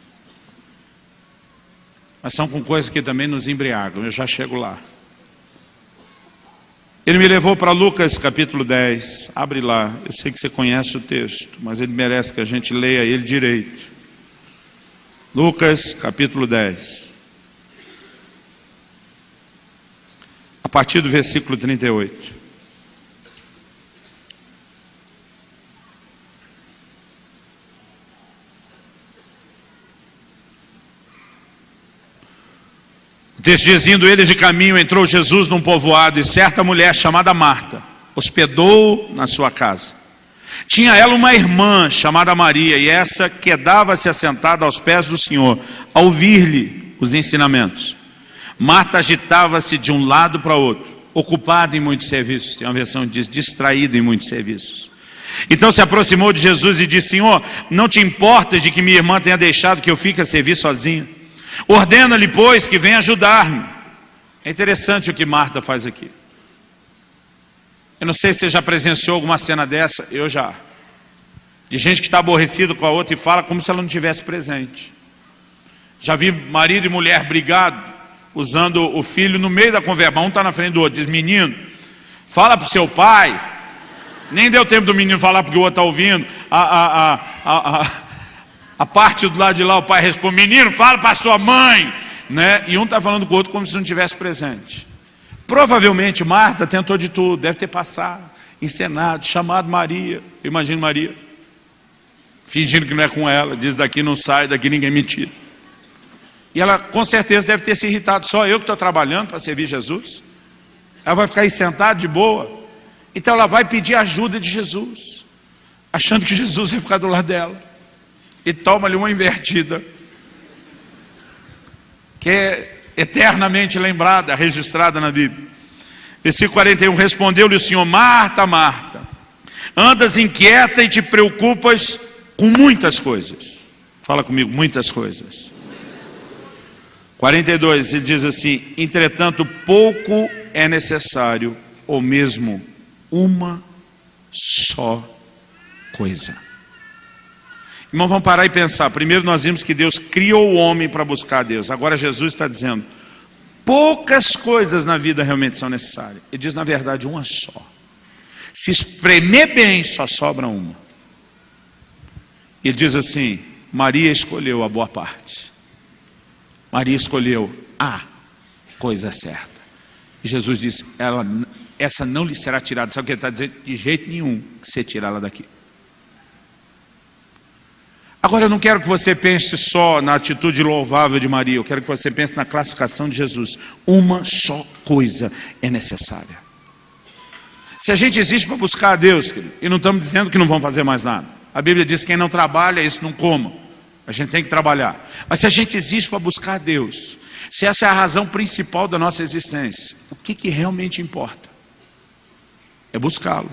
[SPEAKER 1] mas são com coisas que também nos embriagam. Eu já chego lá. Ele me levou para Lucas capítulo 10. Abre lá. Eu sei que você conhece o texto, mas ele merece que a gente leia ele direito. Lucas capítulo 10. A partir do versículo 38. O texto diz, indo eles de caminho, entrou Jesus num povoado, e certa mulher chamada Marta hospedou na sua casa. Tinha ela uma irmã chamada Maria, e essa quedava-se assentada aos pés do Senhor, a ouvir-lhe os ensinamentos. Marta agitava-se de um lado para outro, ocupada em muitos serviços. Tem uma versão que diz distraída em muitos serviços. Então se aproximou de Jesus e disse, Senhor, não te importas de que minha irmã tenha deixado que eu fique a servir sozinha? Ordena-lhe, pois, que venha ajudar-me. É interessante o que Marta faz aqui. Eu não sei se você já presenciou alguma cena dessa, eu já. De gente que está aborrecido com a outra e fala como se ela não tivesse presente. Já vi marido e mulher brigado, usando o filho no meio da conversa. Um está na frente do outro, diz: menino, fala para o seu pai. Nem deu tempo do menino falar porque o outro está ouvindo. A parte do lado de lá, o pai responde: menino, fala para sua mãe, né? E um está falando com o outro como se não tivesse presente. Provavelmente Marta tentou de tudo, deve ter passado, encenado, chamado Maria. Eu imagino Maria fingindo que não é com ela, diz: daqui não sai, daqui ninguém me tira. E ela com certeza deve ter se irritado: só eu que estou trabalhando para servir Jesus? Ela vai ficar aí sentada de boa? Então ela vai pedir ajuda de Jesus, achando que Jesus vai ficar do lado dela. E toma-lhe uma invertida, que é eternamente lembrada, registrada na Bíblia. Versículo 41, respondeu-lhe o Senhor: Marta, Marta, andas inquieta e te preocupas com muitas coisas. Fala comigo: muitas coisas. 42, ele diz assim: entretanto pouco é necessário, ou mesmo uma só coisa. Irmão, vamos parar e pensar. Primeiro nós vimos que Deus criou o homem para buscar a Deus. Agora Jesus está dizendo: poucas coisas na vida realmente são necessárias. Ele diz, na verdade, uma só. Se espremer bem, só sobra uma. Ele diz assim: Maria escolheu a boa parte. Maria escolheu a coisa certa. E Jesus disse: essa não lhe será tirada. Sabe o que ele está dizendo? De jeito nenhum que você tira ela daqui. Agora eu não quero que você pense só na atitude louvável de Maria. Eu quero que você pense na classificação de Jesus. Uma só coisa é necessária. Se a gente existe para buscar a Deus, querido, e não estamos dizendo que não vão fazer mais nada. A Bíblia diz que quem não trabalha, isso não coma. A gente tem que trabalhar. Mas se a gente existe para buscar a Deus, se essa é a razão principal da nossa existência, o que realmente importa? É buscá-lo.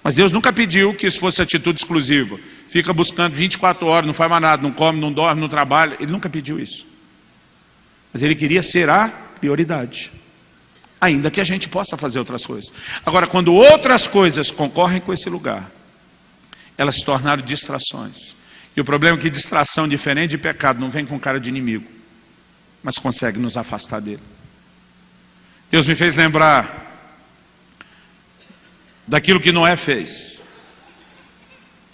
[SPEAKER 1] Mas Deus nunca pediu que isso fosse atitude exclusiva. Fica buscando 24 horas, não faz mais nada, não come, não dorme, não trabalha. Ele nunca pediu isso. Mas Ele queria ser a prioridade. Ainda que a gente possa fazer outras coisas. Agora, quando outras coisas concorrem com esse lugar, elas se tornaram distrações. E o problema é que distração, diferente de pecado, não vem com cara de inimigo, mas consegue nos afastar dele. Deus me fez lembrar daquilo que Noé fez.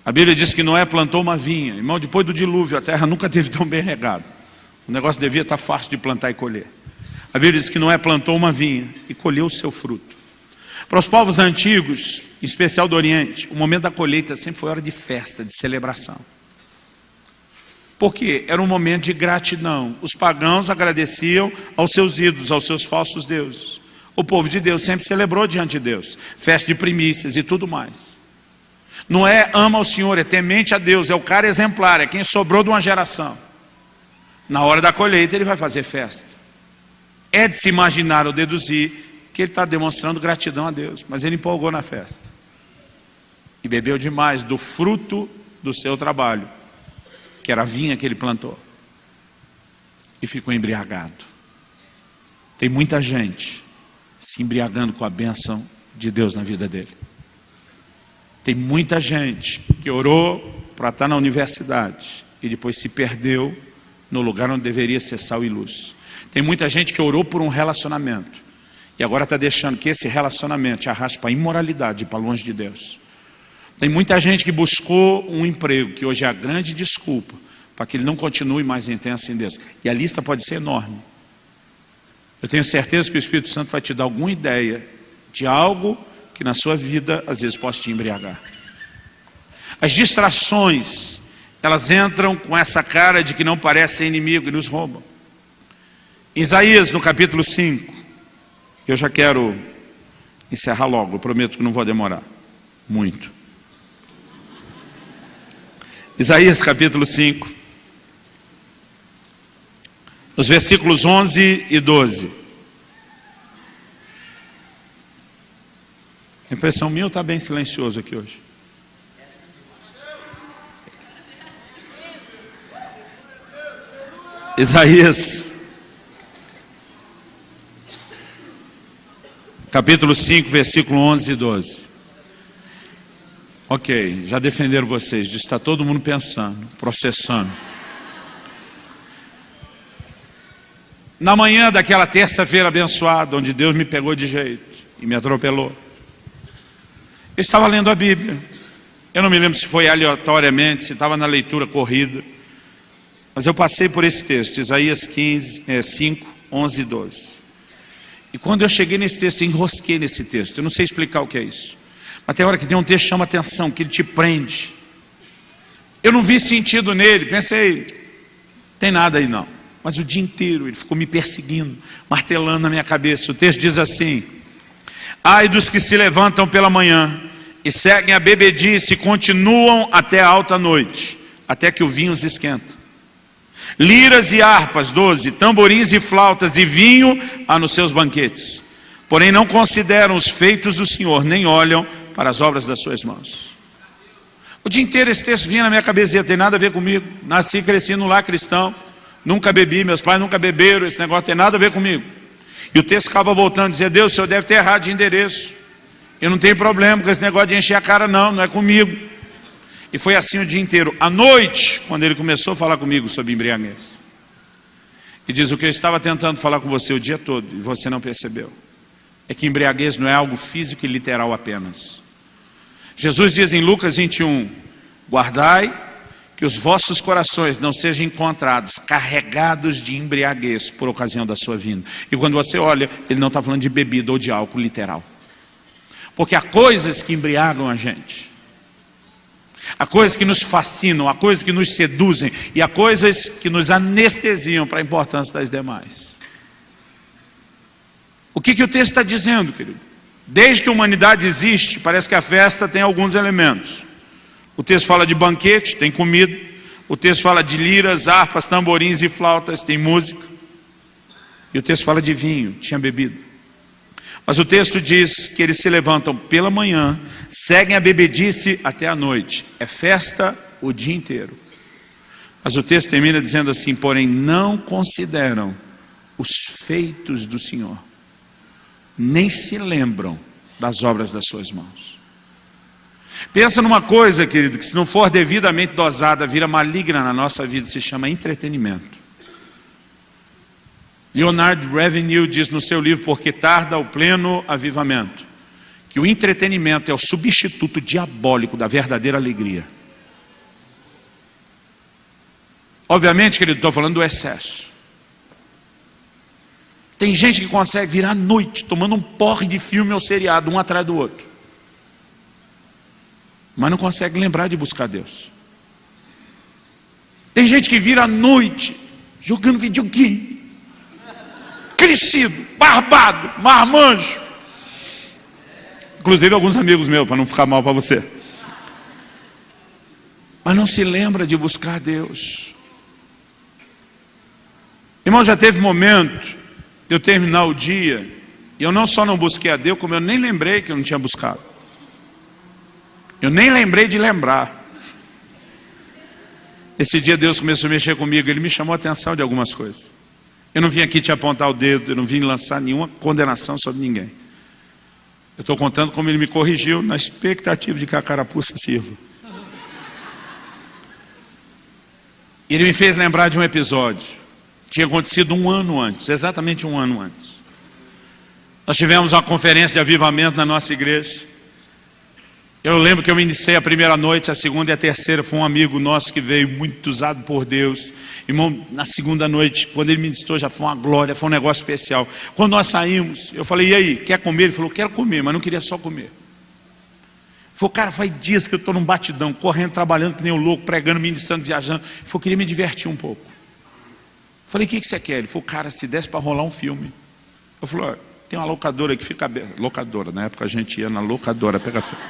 [SPEAKER 1] A Bíblia diz que Noé plantou uma vinha. Irmão, depois do dilúvio, a terra nunca teve tão bem regada. O negócio devia estar fácil de plantar e colher. A Bíblia diz que Noé plantou uma vinha e colheu o seu fruto. Para os povos antigos, em especial do Oriente, o momento da colheita sempre foi hora de festa, de celebração. Por quê? Era um momento de gratidão. Os pagãos agradeciam aos seus ídolos, aos seus falsos deuses. O povo de Deus sempre celebrou diante de Deus, festa de primícias e tudo mais. Noé ama o Senhor, é temente a Deus, é o cara exemplar, é quem sobrou de uma geração. Na hora da colheita ele vai fazer festa. É de se imaginar ou deduzir que ele está demonstrando gratidão a Deus, mas ele empolgou na festa. E bebeu demais do fruto do seu trabalho, que era a vinha que ele plantou. E ficou embriagado. Tem muita gente se embriagando com a bênção de Deus na vida dele. Tem muita gente que orou para estar na universidade e depois se perdeu no lugar onde deveria ser sal e luz. Tem muita gente que orou por um relacionamento e agora está deixando que esse relacionamento te arraste para a imoralidade, para longe de Deus. Tem muita gente que buscou um emprego, que hoje é a grande desculpa para que ele não continue mais intenso em Deus. E a lista pode ser enorme. Eu tenho certeza que o Espírito Santo vai te dar alguma ideia de algo que na sua vida às vezes possa te embriagar. As distrações, elas entram com essa cara de que não parece ser inimigo e nos roubam. Em Isaías, no capítulo 5, eu já quero encerrar logo, eu prometo que não vou demorar muito. Isaías capítulo 5, nos versículos 11 e 12. A impressão minha está bem silencioso aqui hoje. Isaías, capítulo 5, versículo 11 e 12. Ok, já defenderam vocês, está todo mundo pensando, processando. Na manhã daquela terça-feira abençoada, onde Deus me pegou de jeito e me atropelou, eu estava lendo a Bíblia. Eu não me lembro se foi aleatoriamente, se estava na leitura corrida, mas eu passei por esse texto, Isaías 5, 11 e 12. E quando eu cheguei nesse texto, eu enrosquei nesse texto. Eu não sei explicar o que é isso, mas tem hora que tem um texto que chama atenção, que ele te prende. Eu não vi sentido nele, pensei, tem nada aí não. Mas o dia inteiro ele ficou me perseguindo, martelando na minha cabeça. O texto diz assim: ai dos que se levantam pela manhã e seguem a bebedice e continuam até a alta noite, até que o vinho os esquenta. Liras e harpas, 12, tamborins e flautas e vinho há nos seus banquetes. Porém não consideram os feitos do Senhor, nem olham para as obras das suas mãos. O dia inteiro esse texto vinha na minha cabeça, não tem nada a ver comigo. Nasci e cresci num lar cristão, nunca bebi, meus pais nunca beberam, esse negócio tem nada a ver comigo. E o texto ficava voltando, dizia: Deus, o senhor deve ter errado de endereço. Eu não tenho problema com esse negócio de encher a cara não, não é comigo. E foi assim o dia inteiro. À noite, quando ele começou a falar comigo sobre embriaguez, e diz: o que eu estava tentando falar com você o dia todo, e você não percebeu, é que embriaguez não é algo físico e literal apenas. Jesus diz em Lucas 21, guardai que os vossos corações não sejam encontrados carregados de embriaguez por ocasião da sua vinda. E quando você olha, ele não está falando de bebida ou de álcool literal. Porque há coisas que embriagam a gente. Há coisas que nos fascinam, há coisas que nos seduzem, e há coisas que nos anestesiam para a importância das demais. O que o texto está dizendo, querido? Desde que a humanidade existe, parece que a festa tem alguns elementos. O texto fala de banquete, tem comida. O texto fala de liras, harpas, tamborins e flautas, tem música. E o texto fala de vinho, tinha bebida. Mas o texto diz que eles se levantam pela manhã, seguem a bebedice até a noite. É festa o dia inteiro. Mas o texto termina dizendo assim: porém não consideram os feitos do Senhor, nem se lembram das obras das suas mãos. Pensa numa coisa, querido, que se não for devidamente dosada, vira maligna na nossa vida, se chama entretenimento. Leonard Ravenhill diz no seu livro Porque Tarda o Pleno Avivamento, que o entretenimento é o substituto diabólico da verdadeira alegria. Obviamente, querido, estou falando do excesso. Tem gente que consegue virar à noite tomando um porre de filme ou seriado, um atrás do outro, mas não consegue lembrar de buscar Deus. Tem gente que vira à noite jogando videogame, crescido, barbado, marmanjo. Inclusive alguns amigos meus, para não ficar mal para você. Mas não se lembra de buscar Deus. Irmão, já teve momento de eu terminar o dia e eu não só não busquei a Deus, como eu nem lembrei que eu não tinha buscado. Eu nem lembrei de lembrar. Esse dia Deus começou a mexer comigo, Ele me chamou a atenção de algumas coisas. Eu não vim aqui te apontar o dedo, eu não vim lançar nenhuma condenação sobre ninguém. Eu estou contando como Ele me corrigiu, na expectativa de que a carapuça sirva. Ele me fez lembrar de um episódio. Tinha acontecido um ano antes, exatamente um ano antes. Nós tivemos uma conferência de avivamento na nossa igreja. Eu lembro que eu ministrei a primeira noite, a segunda e a terceira foi um amigo nosso que veio muito usado por Deus. Irmão, na segunda noite, quando ele ministrou, já foi uma glória, foi um negócio especial. Quando nós saímos, eu falei: e aí, quer comer? Ele falou: quero comer, mas não queria só comer. Ele falou: cara, faz dias que eu estou num batidão, correndo, trabalhando que nem um louco, pregando, ministrando, viajando. Ele falou: queria me divertir um pouco. Eu falei: o que você quer? Ele falou: cara, se desse para rolar um filme. Eu falei: tem uma locadora que fica aberta. Locadora, na época a gente ia na locadora pegar filme.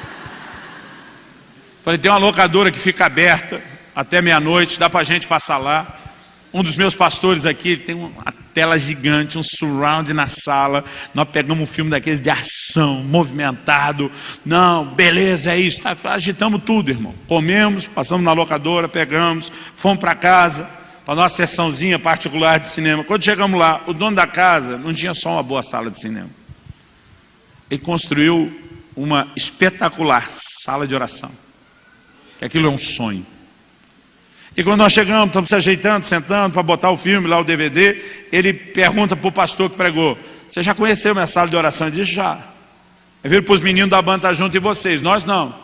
[SPEAKER 1] Falei: tem uma locadora que fica aberta até meia-noite, dá para a gente passar lá. Um dos meus pastores aqui tem uma tela gigante, um surround na sala. Nós pegamos um filme daqueles de ação, movimentado. Não, beleza, é isso. Tá, agitamos tudo, irmão. Comemos, passamos na locadora, pegamos, fomos para casa. para nossa sessãozinha particular de cinema. Quando chegamos lá, o dono da casa não tinha só uma boa sala de cinema. Ele construiu uma espetacular sala de oração. Aquilo é um sonho. E quando nós chegamos, estamos se ajeitando, sentando para botar o filme lá, o DVD, ele pergunta para o pastor que pregou: você já conheceu minha sala de oração? Ele disse: já. Ele veio para os meninos da banda estar junto e vocês, nós não.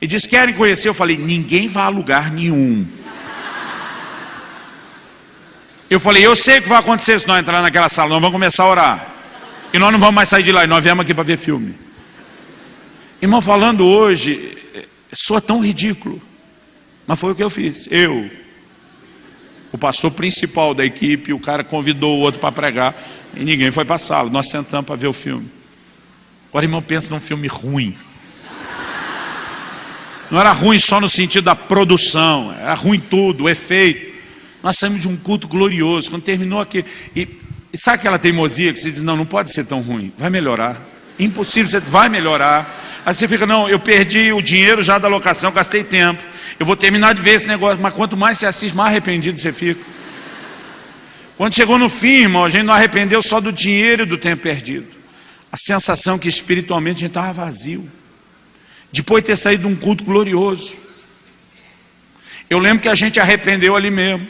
[SPEAKER 1] Ele disse: querem conhecer? Eu falei: ninguém vai a lugar nenhum. Eu falei: eu sei o que vai acontecer se nós entrar naquela sala, nós vamos começar a orar. E nós não vamos mais sair de lá, e nós viemos aqui para ver filme. Irmão, falando hoje, soa tão ridículo. Mas foi o que eu fiz. Eu, o pastor principal da equipe, o cara convidou o outro para pregar, e ninguém foi para a sala. Nós sentamos para ver o filme. Agora, irmão, pensa num filme ruim. Não era ruim só no sentido da produção, era ruim tudo, o efeito. Nós saímos de um culto glorioso. Quando terminou aqui, e sabe aquela teimosia que você diz: não pode ser tão ruim, vai melhorar. Impossível, você vai melhorar. Aí você fica: não, eu perdi o dinheiro já da locação, gastei tempo, eu vou terminar de ver esse negócio. Mas quanto mais você assiste, mais arrependido você fica. Quando chegou no fim, irmão, a gente não arrependeu só do dinheiro e do tempo perdido. A sensação que espiritualmente a gente estava vazio, depois de ter saído de um culto glorioso. Eu lembro que a gente arrependeu ali mesmo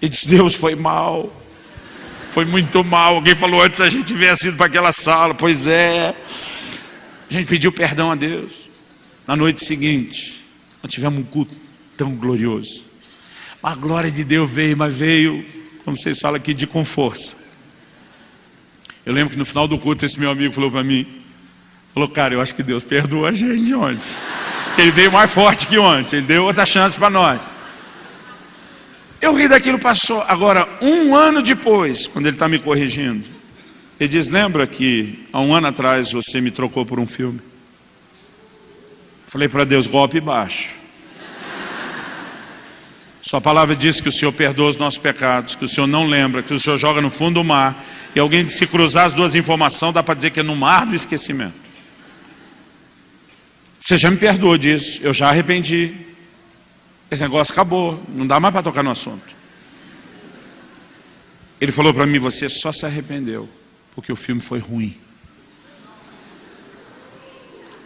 [SPEAKER 1] e disse: Deus, foi mal, foi muito mal. Alguém falou antes: a gente tivesse ido para aquela sala. Pois é. A gente pediu perdão a Deus. Na noite seguinte, nós tivemos um culto tão glorioso. A glória de Deus veio, mas veio, como vocês falam aqui, com força. Eu lembro que no final do culto, esse meu amigo falou para mim, falou: cara, eu acho que Deus perdoou a gente ontem. Que ele veio mais forte que ontem, ele deu outra chance para nós. Eu ri daquilo, passou. Agora, 1 ano depois, quando ele está me corrigindo, ele diz: lembra que há 1 ano atrás você me trocou por um filme? Falei para Deus: golpe baixo. Sua palavra diz que o Senhor perdoa os nossos pecados, que o Senhor não lembra, que o Senhor joga no fundo do mar. E alguém, se cruzar as duas informações, dá para dizer que é no mar do esquecimento. Você já me perdoou disso, eu já arrependi. Esse negócio acabou, não dá mais para tocar no assunto. Ele falou para mim: você só se arrependeu porque o filme foi ruim.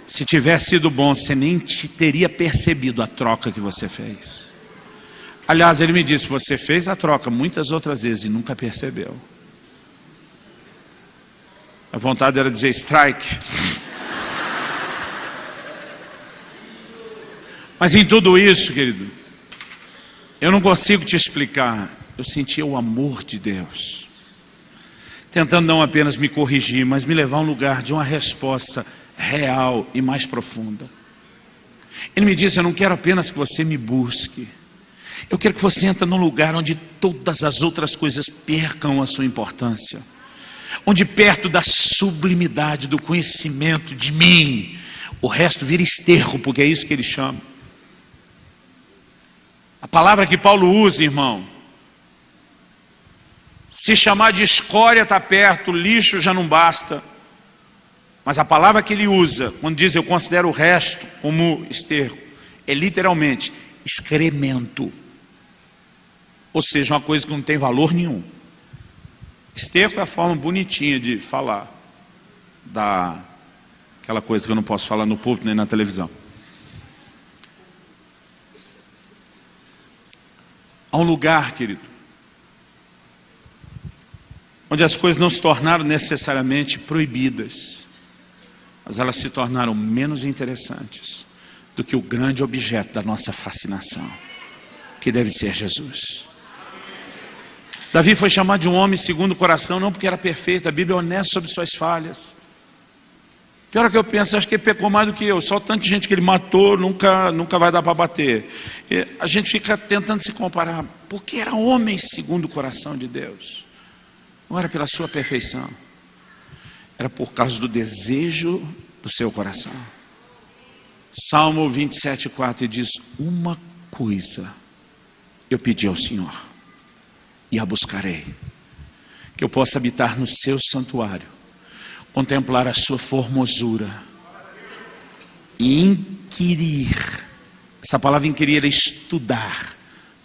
[SPEAKER 1] Se tivesse sido bom, você nem teria percebido a troca que você fez. Aliás, ele me disse: você fez a troca muitas outras vezes e nunca percebeu. A vontade era dizer: strike. Mas em tudo isso, querido, eu não consigo te explicar. Eu sentia o amor de Deus, tentando não apenas me corrigir, mas me levar a um lugar de uma resposta real e mais profunda. Ele me disse: eu não quero apenas que você me busque, eu quero que você entre num lugar onde todas as outras coisas percam a sua importância, onde perto da sublimidade do conhecimento de mim, o resto vira esterco, porque é isso que ele chama. A palavra que Paulo usa, irmão, se chamar de escória está perto, lixo já não basta. Mas a palavra que ele usa, quando diz eu considero o resto como esterco, é literalmente excremento. Ou seja, uma coisa que não tem valor nenhum. Esterco é a forma bonitinha de falar daquela coisa que eu não posso falar no púlpito nem na televisão. Há um lugar, querido, onde as coisas não se tornaram necessariamente proibidas, mas elas se tornaram menos interessantes do que o grande objeto da nossa fascinação, que deve ser Jesus. Davi foi chamado de um homem segundo o coração, não porque era perfeito. A Bíblia é honesta sobre suas falhas. Pior que eu penso, acho que ele pecou mais do que eu. Só tanta gente que ele matou, nunca vai dar para bater. E a gente fica tentando se comparar. Porque era homem segundo o coração de Deus. Não era pela sua perfeição. Era por causa do desejo do seu coração. Salmo 27:4 diz: uma coisa eu pedi ao Senhor, e a buscarei, que eu possa habitar no seu santuário, contemplar a sua formosura e inquirir. Essa palavra inquirir é estudar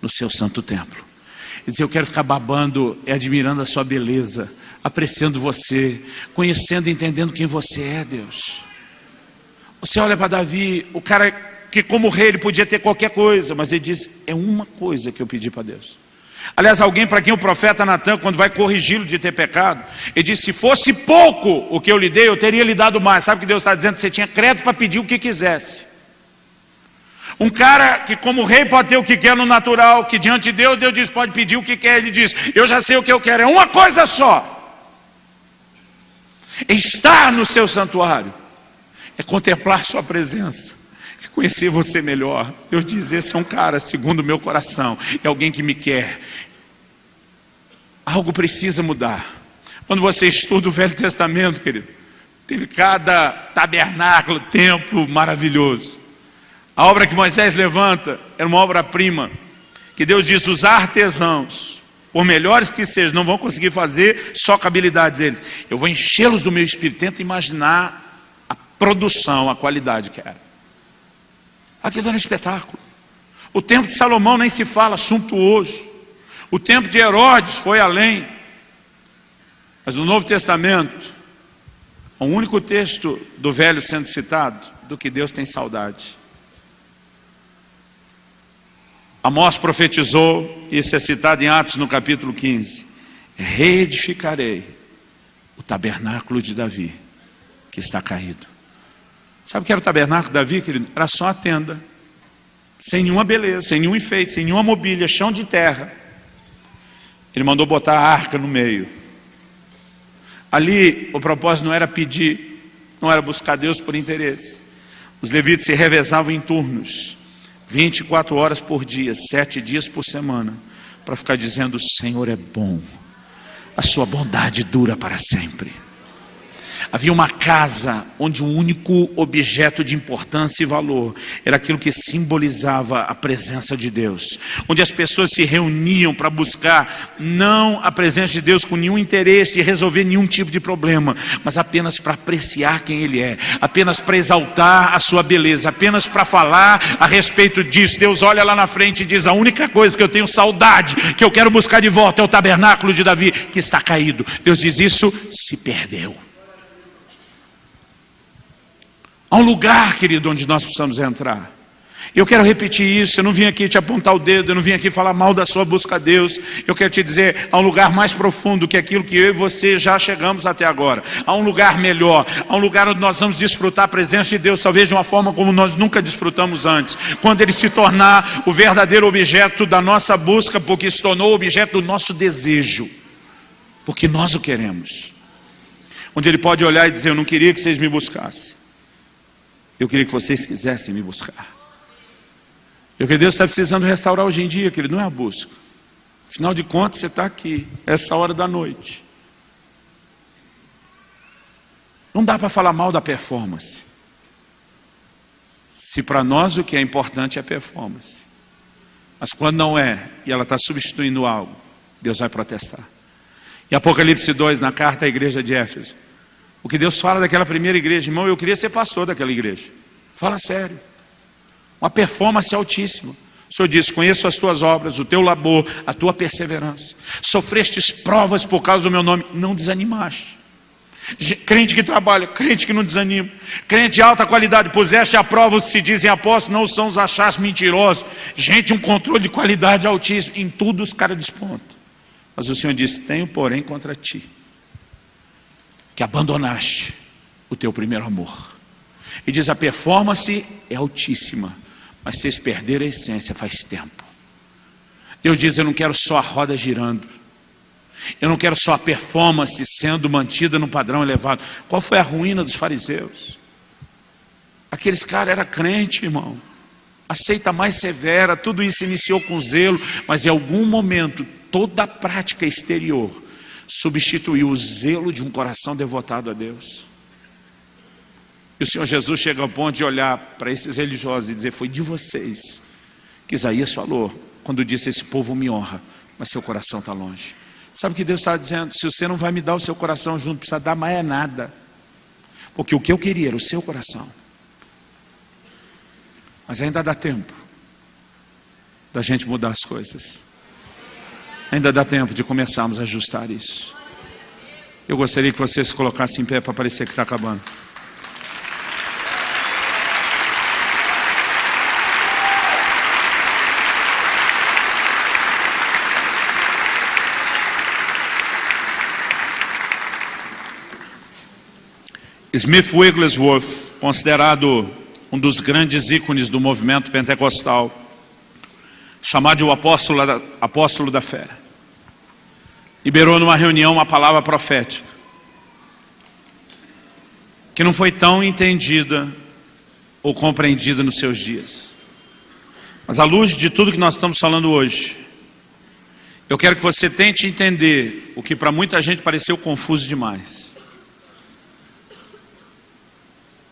[SPEAKER 1] no seu santo templo. e dizer: eu quero ficar babando e admirando a sua beleza, apreciando você, conhecendo e entendendo quem você é, Deus. Você olha para Davi, o cara que como rei ele podia ter qualquer coisa, mas ele diz: é uma coisa que eu pedi para Deus. Aliás, alguém para quem o profeta Natan, quando vai corrigi-lo de ter pecado, ele disse: se fosse pouco o que eu lhe dei, eu teria lhe dado mais. Sabe o que Deus está dizendo? Você tinha crédito para pedir o que quisesse. Um cara que como rei pode ter o que quer no natural, que diante de Deus, Deus diz: pode pedir o que quer. Ele diz: eu já sei o que eu quero, é uma coisa só: estar no seu santuário, é contemplar sua presença, é conhecer você melhor. Deus diz: esse é um cara segundo o meu coração, é alguém que me quer. Algo precisa mudar. Quando você estuda o Velho Testamento, querido, teve cada tabernáculo, templo maravilhoso. A obra que Moisés levanta era uma obra-prima, que Deus diz: os artesãos, por melhores que sejam, não vão conseguir fazer só com a habilidade deles. Eu vou enchê-los do meu espírito. Tenta imaginar a produção, a qualidade que era. Aquilo era um espetáculo. O templo de Salomão nem se fala, suntuoso. O templo de Herodes foi além. Mas no Novo Testamento, o único texto do Velho sendo citado do que Deus tem saudade. Amós profetizou, isso é citado em Atos no capítulo 15: reedificarei o tabernáculo de Davi, que está caído. Sabe o que era o tabernáculo de Davi, querido? Era só a tenda, sem nenhuma beleza, sem nenhum enfeite, sem nenhuma mobília, chão de terra. Ele mandou botar a arca no meio. Ali o propósito não era pedir, não era buscar Deus por interesse. Os levitas se revezavam em turnos, 24 horas por dia, 7 dias por semana, para ficar dizendo: o Senhor é bom, a sua bondade dura para sempre. Havia uma casa onde o único objeto de importância e valor era aquilo que simbolizava a presença de Deus, onde as pessoas se reuniam para buscar não a presença de Deus com nenhum interesse de resolver nenhum tipo de problema, mas apenas para apreciar quem Ele é, apenas para exaltar a sua beleza, apenas para falar a respeito disso. Deus olha lá na frente e diz: a única coisa que eu tenho saudade, que eu quero buscar de volta, é o tabernáculo de Davi, que está caído. Deus diz: isso se perdeu. Há um lugar, querido, onde nós precisamos entrar. Eu quero repetir isso. Eu não vim aqui te apontar o dedo, eu não vim aqui falar mal da sua busca a Deus. Eu quero te dizer: há um lugar mais profundo que aquilo que eu e você já chegamos até agora. Há um lugar melhor, há um lugar onde nós vamos desfrutar a presença de Deus, talvez de uma forma como nós nunca desfrutamos antes, quando Ele se tornar o verdadeiro objeto da nossa busca, porque se tornou o objeto do nosso desejo, porque nós o queremos. Onde Ele pode olhar e dizer: eu não queria que vocês me buscassem, eu queria que vocês quisessem me buscar. E o que Deus está precisando restaurar hoje em dia, querido, não é a busca. Afinal de contas, você está aqui, essa hora da noite. Não dá para falar mal da performance. Se para nós o que é importante é a performance. Mas quando não é, e ela está substituindo algo, Deus vai protestar. Em Apocalipse 2, na carta à igreja de Éfeso, o que Deus fala daquela primeira igreja: irmão, eu queria ser pastor daquela igreja. Fala sério. Uma performance altíssima. O Senhor diz: conheço as tuas obras, o teu labor, a tua perseverança. Sofrestes provas por causa do meu nome, não desanimaste. Crente que trabalha, crente que não desanima, crente de alta qualidade, puseste à prova os que se dizem apóstolos, não são os achados mentirosos. Gente, um controle de qualidade altíssimo. Em tudo os caras despontam. Mas o Senhor diz: tenho porém contra ti, que abandonaste o teu primeiro amor. E diz: a performance é altíssima, mas vocês perderam a essência faz tempo. Deus diz: eu não quero só a roda girando, eu não quero só a performance sendo mantida num padrão elevado. Qual foi a ruína dos fariseus? Aqueles caras eram crentes, irmão, a seita mais severa, tudo isso iniciou com zelo, mas em algum momento toda a prática exterior substituiu o zelo de um coração devotado a Deus. E o Senhor Jesus chega ao ponto de olhar para esses religiosos e dizer: foi de vocês que Isaías falou, quando disse: esse povo me honra, mas seu coração está longe. Sabe o que Deus está dizendo? Se você não vai me dar o seu coração junto, não precisa dar mais nada. Porque o que eu queria era o seu coração. Mas ainda dá tempo da gente mudar as coisas. Ainda dá tempo de começarmos a ajustar isso. Eu gostaria que você se colocasse em pé para parecer que está acabando. Smith Wigglesworth, considerado um dos grandes ícones do movimento pentecostal, chamado de o apóstolo da fé, liberou numa reunião uma palavra profética que não foi tão entendida ou compreendida nos seus dias. Mas à luz de tudo que nós estamos falando hoje, eu quero que você tente entender o que para muita gente pareceu confuso demais.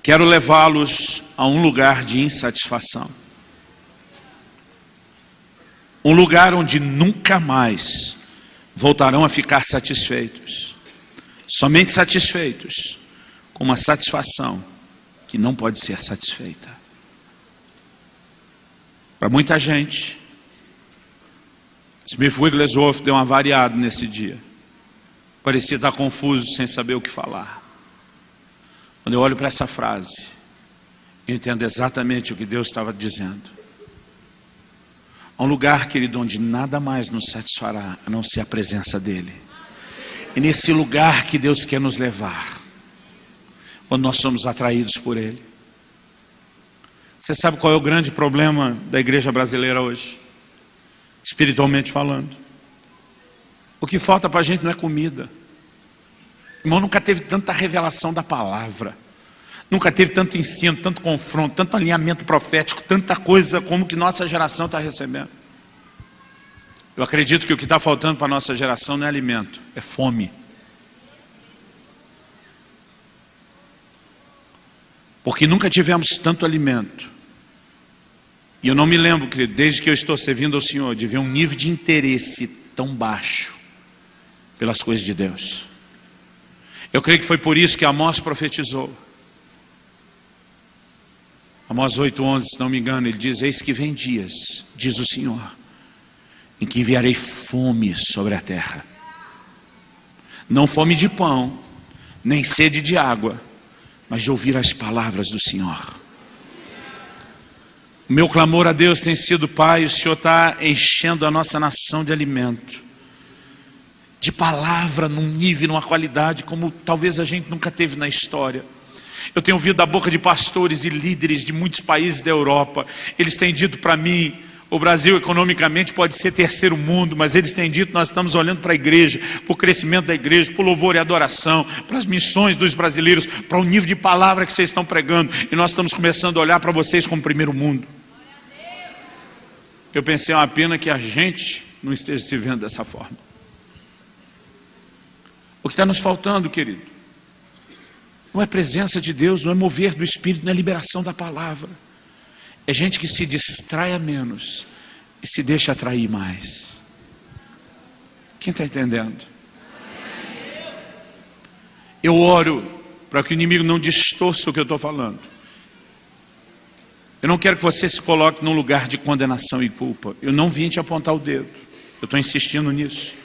[SPEAKER 1] Quero levá-los a um lugar de insatisfação. Um lugar onde nunca mais voltarão a ficar satisfeitos. Somente satisfeitos com uma satisfação que não pode ser satisfeita. Para muita gente, Smith Wigglesworth deu uma variada nesse dia. Parecia estar confuso, sem saber o que falar. Quando eu olho para essa frase, eu entendo exatamente o que Deus estava dizendo. Há um lugar, querido, onde nada mais nos satisfará, a não ser a presença dEle. E nesse lugar que Deus quer nos levar, quando nós somos atraídos por Ele. Você sabe qual é o grande problema da igreja brasileira hoje? Espiritualmente falando. O que falta para a gente não é comida. Irmão, nunca teve tanta revelação da palavra. Nunca teve tanto ensino, tanto confronto, tanto alinhamento profético, tanta coisa como que nossa geração está recebendo. Eu acredito que o que está faltando para a nossa geração não é alimento, é fome. Porque nunca tivemos tanto alimento. E eu não me lembro, querido, desde que eu estou servindo ao Senhor, de ver um nível de interesse tão baixo pelas coisas de Deus. Eu creio que foi por isso que Amós profetizou. Amós 8:11, se não me engano, ele diz: eis que vem dias, diz o Senhor, em que enviarei fome sobre a terra. Não fome de pão, nem sede de água, mas de ouvir as palavras do Senhor. O meu clamor a Deus tem sido: Pai, o Senhor está enchendo a nossa nação de alimento, de palavra num nível, numa qualidade como talvez a gente nunca teve na história. Eu tenho ouvido da boca de pastores e líderes de muitos países da Europa. Eles têm dito para mim: o Brasil economicamente pode ser terceiro mundo, mas eles têm dito: nós estamos olhando para a igreja, para o crescimento da igreja, para o louvor e adoração, para as missões dos brasileiros, para o nível de palavra que vocês estão pregando, e nós estamos começando a olhar para vocês como primeiro mundo. Eu pensei: é uma pena que a gente não esteja se vendo dessa forma. O que está nos faltando, querido, não é presença de Deus, não é mover do Espírito, não é liberação da palavra. É gente que se distraia menos e se deixa atrair mais. Quem está entendendo? Eu oro para que o inimigo não distorça o que eu estou falando. Eu não quero que você se coloque num lugar de condenação e culpa. Eu não vim te apontar o dedo. Eu estou insistindo nisso.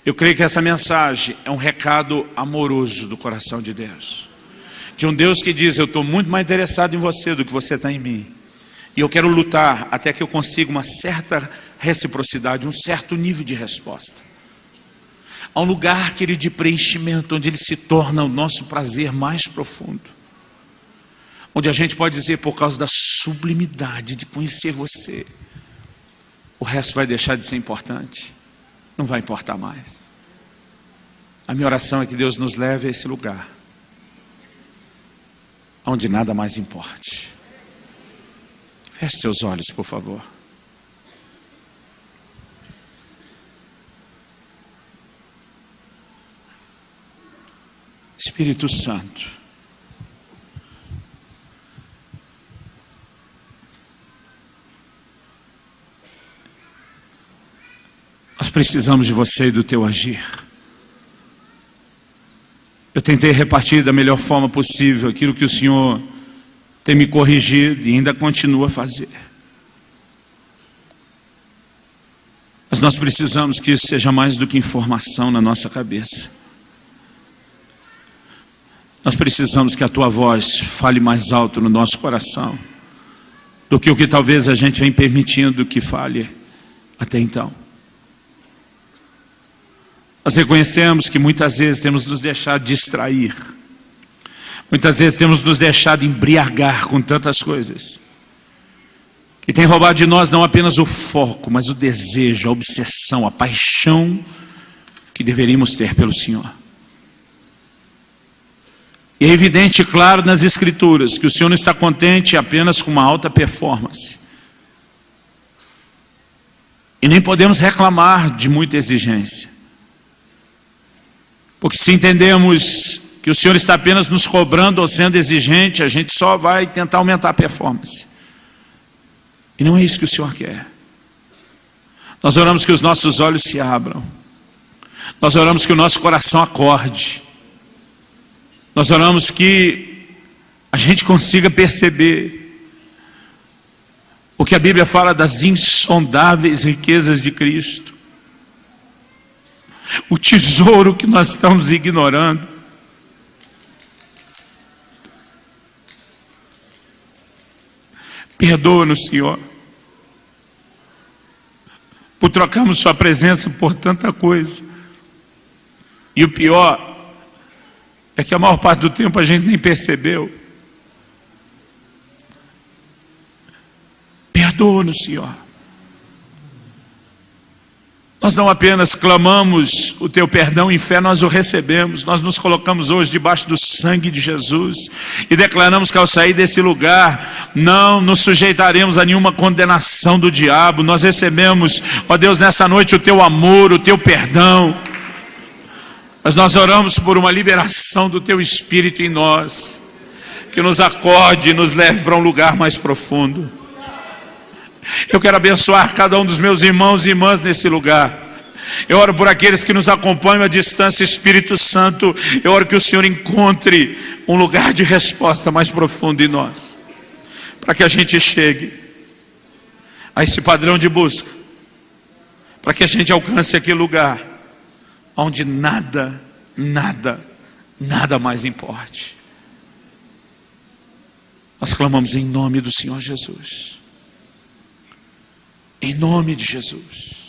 [SPEAKER 1] Eu creio que essa mensagem é um recado amoroso do coração de Deus. De um Deus que diz: eu estou muito mais interessado em você do que você está em mim. E eu quero lutar até que eu consiga uma certa reciprocidade, um certo nível de resposta. Há um lugar, querido, de preenchimento, onde ele se torna o nosso prazer mais profundo. Onde a gente pode dizer: por causa da sublimidade de conhecer você, o resto vai deixar de ser importante. Não vai importar mais. A minha oração é que Deus nos leve a esse lugar onde nada mais importe. Feche seus olhos, por favor. Espírito Santo, nós precisamos de você e do teu agir. Eu tentei repartir da melhor forma possível aquilo que o Senhor tem me corrigido e ainda continua a fazer. Mas nós precisamos que isso seja mais do que informação na nossa cabeça. Nós precisamos que a tua voz fale mais alto no nosso coração do que o que talvez a gente vem permitindo que fale até então. Nós reconhecemos que muitas vezes temos nos deixado distrair. Muitas vezes temos nos deixado embriagar com tantas coisas que tem roubado de nós não apenas o foco, mas o desejo, a obsessão, a paixão que deveríamos ter pelo Senhor. E é evidente, claro, nas Escrituras, que o Senhor não está contente apenas com uma alta performance. E nem podemos reclamar de muita exigência. Porque se entendemos que o Senhor está apenas nos cobrando ou sendo exigente, a gente só vai tentar aumentar a performance. E não é isso que o Senhor quer. Nós oramos que os nossos olhos se abram. Nós oramos que o nosso coração acorde. Nós oramos que a gente consiga perceber o que a Bíblia fala das insondáveis riquezas de Cristo. O tesouro que nós estamos ignorando. Perdoa-nos, Senhor, por trocarmos sua presença por tanta coisa. E o pior é que a maior parte do tempo a gente nem percebeu. Perdoa-nos, Senhor. Nós não apenas clamamos o teu perdão em fé, nós o recebemos. Nós nos colocamos hoje debaixo do sangue de Jesus e declaramos que ao sair desse lugar não nos sujeitaremos a nenhuma condenação do diabo. Nós recebemos, ó Deus, nessa noite o teu amor, o teu perdão. Mas nós oramos por uma liberação do teu Espírito em nós, que nos acorde e nos leve para um lugar mais profundo. Eu quero abençoar cada um dos meus irmãos e irmãs nesse lugar. Eu oro por aqueles que nos acompanham à distância, Espírito Santo. Eu oro que o Senhor encontre um lugar de resposta mais profundo em nós, para que a gente chegue a esse padrão de busca, para que a gente alcance aquele lugar onde nada mais importe. Nós clamamos em nome do Senhor Jesus. Em nome de Jesus.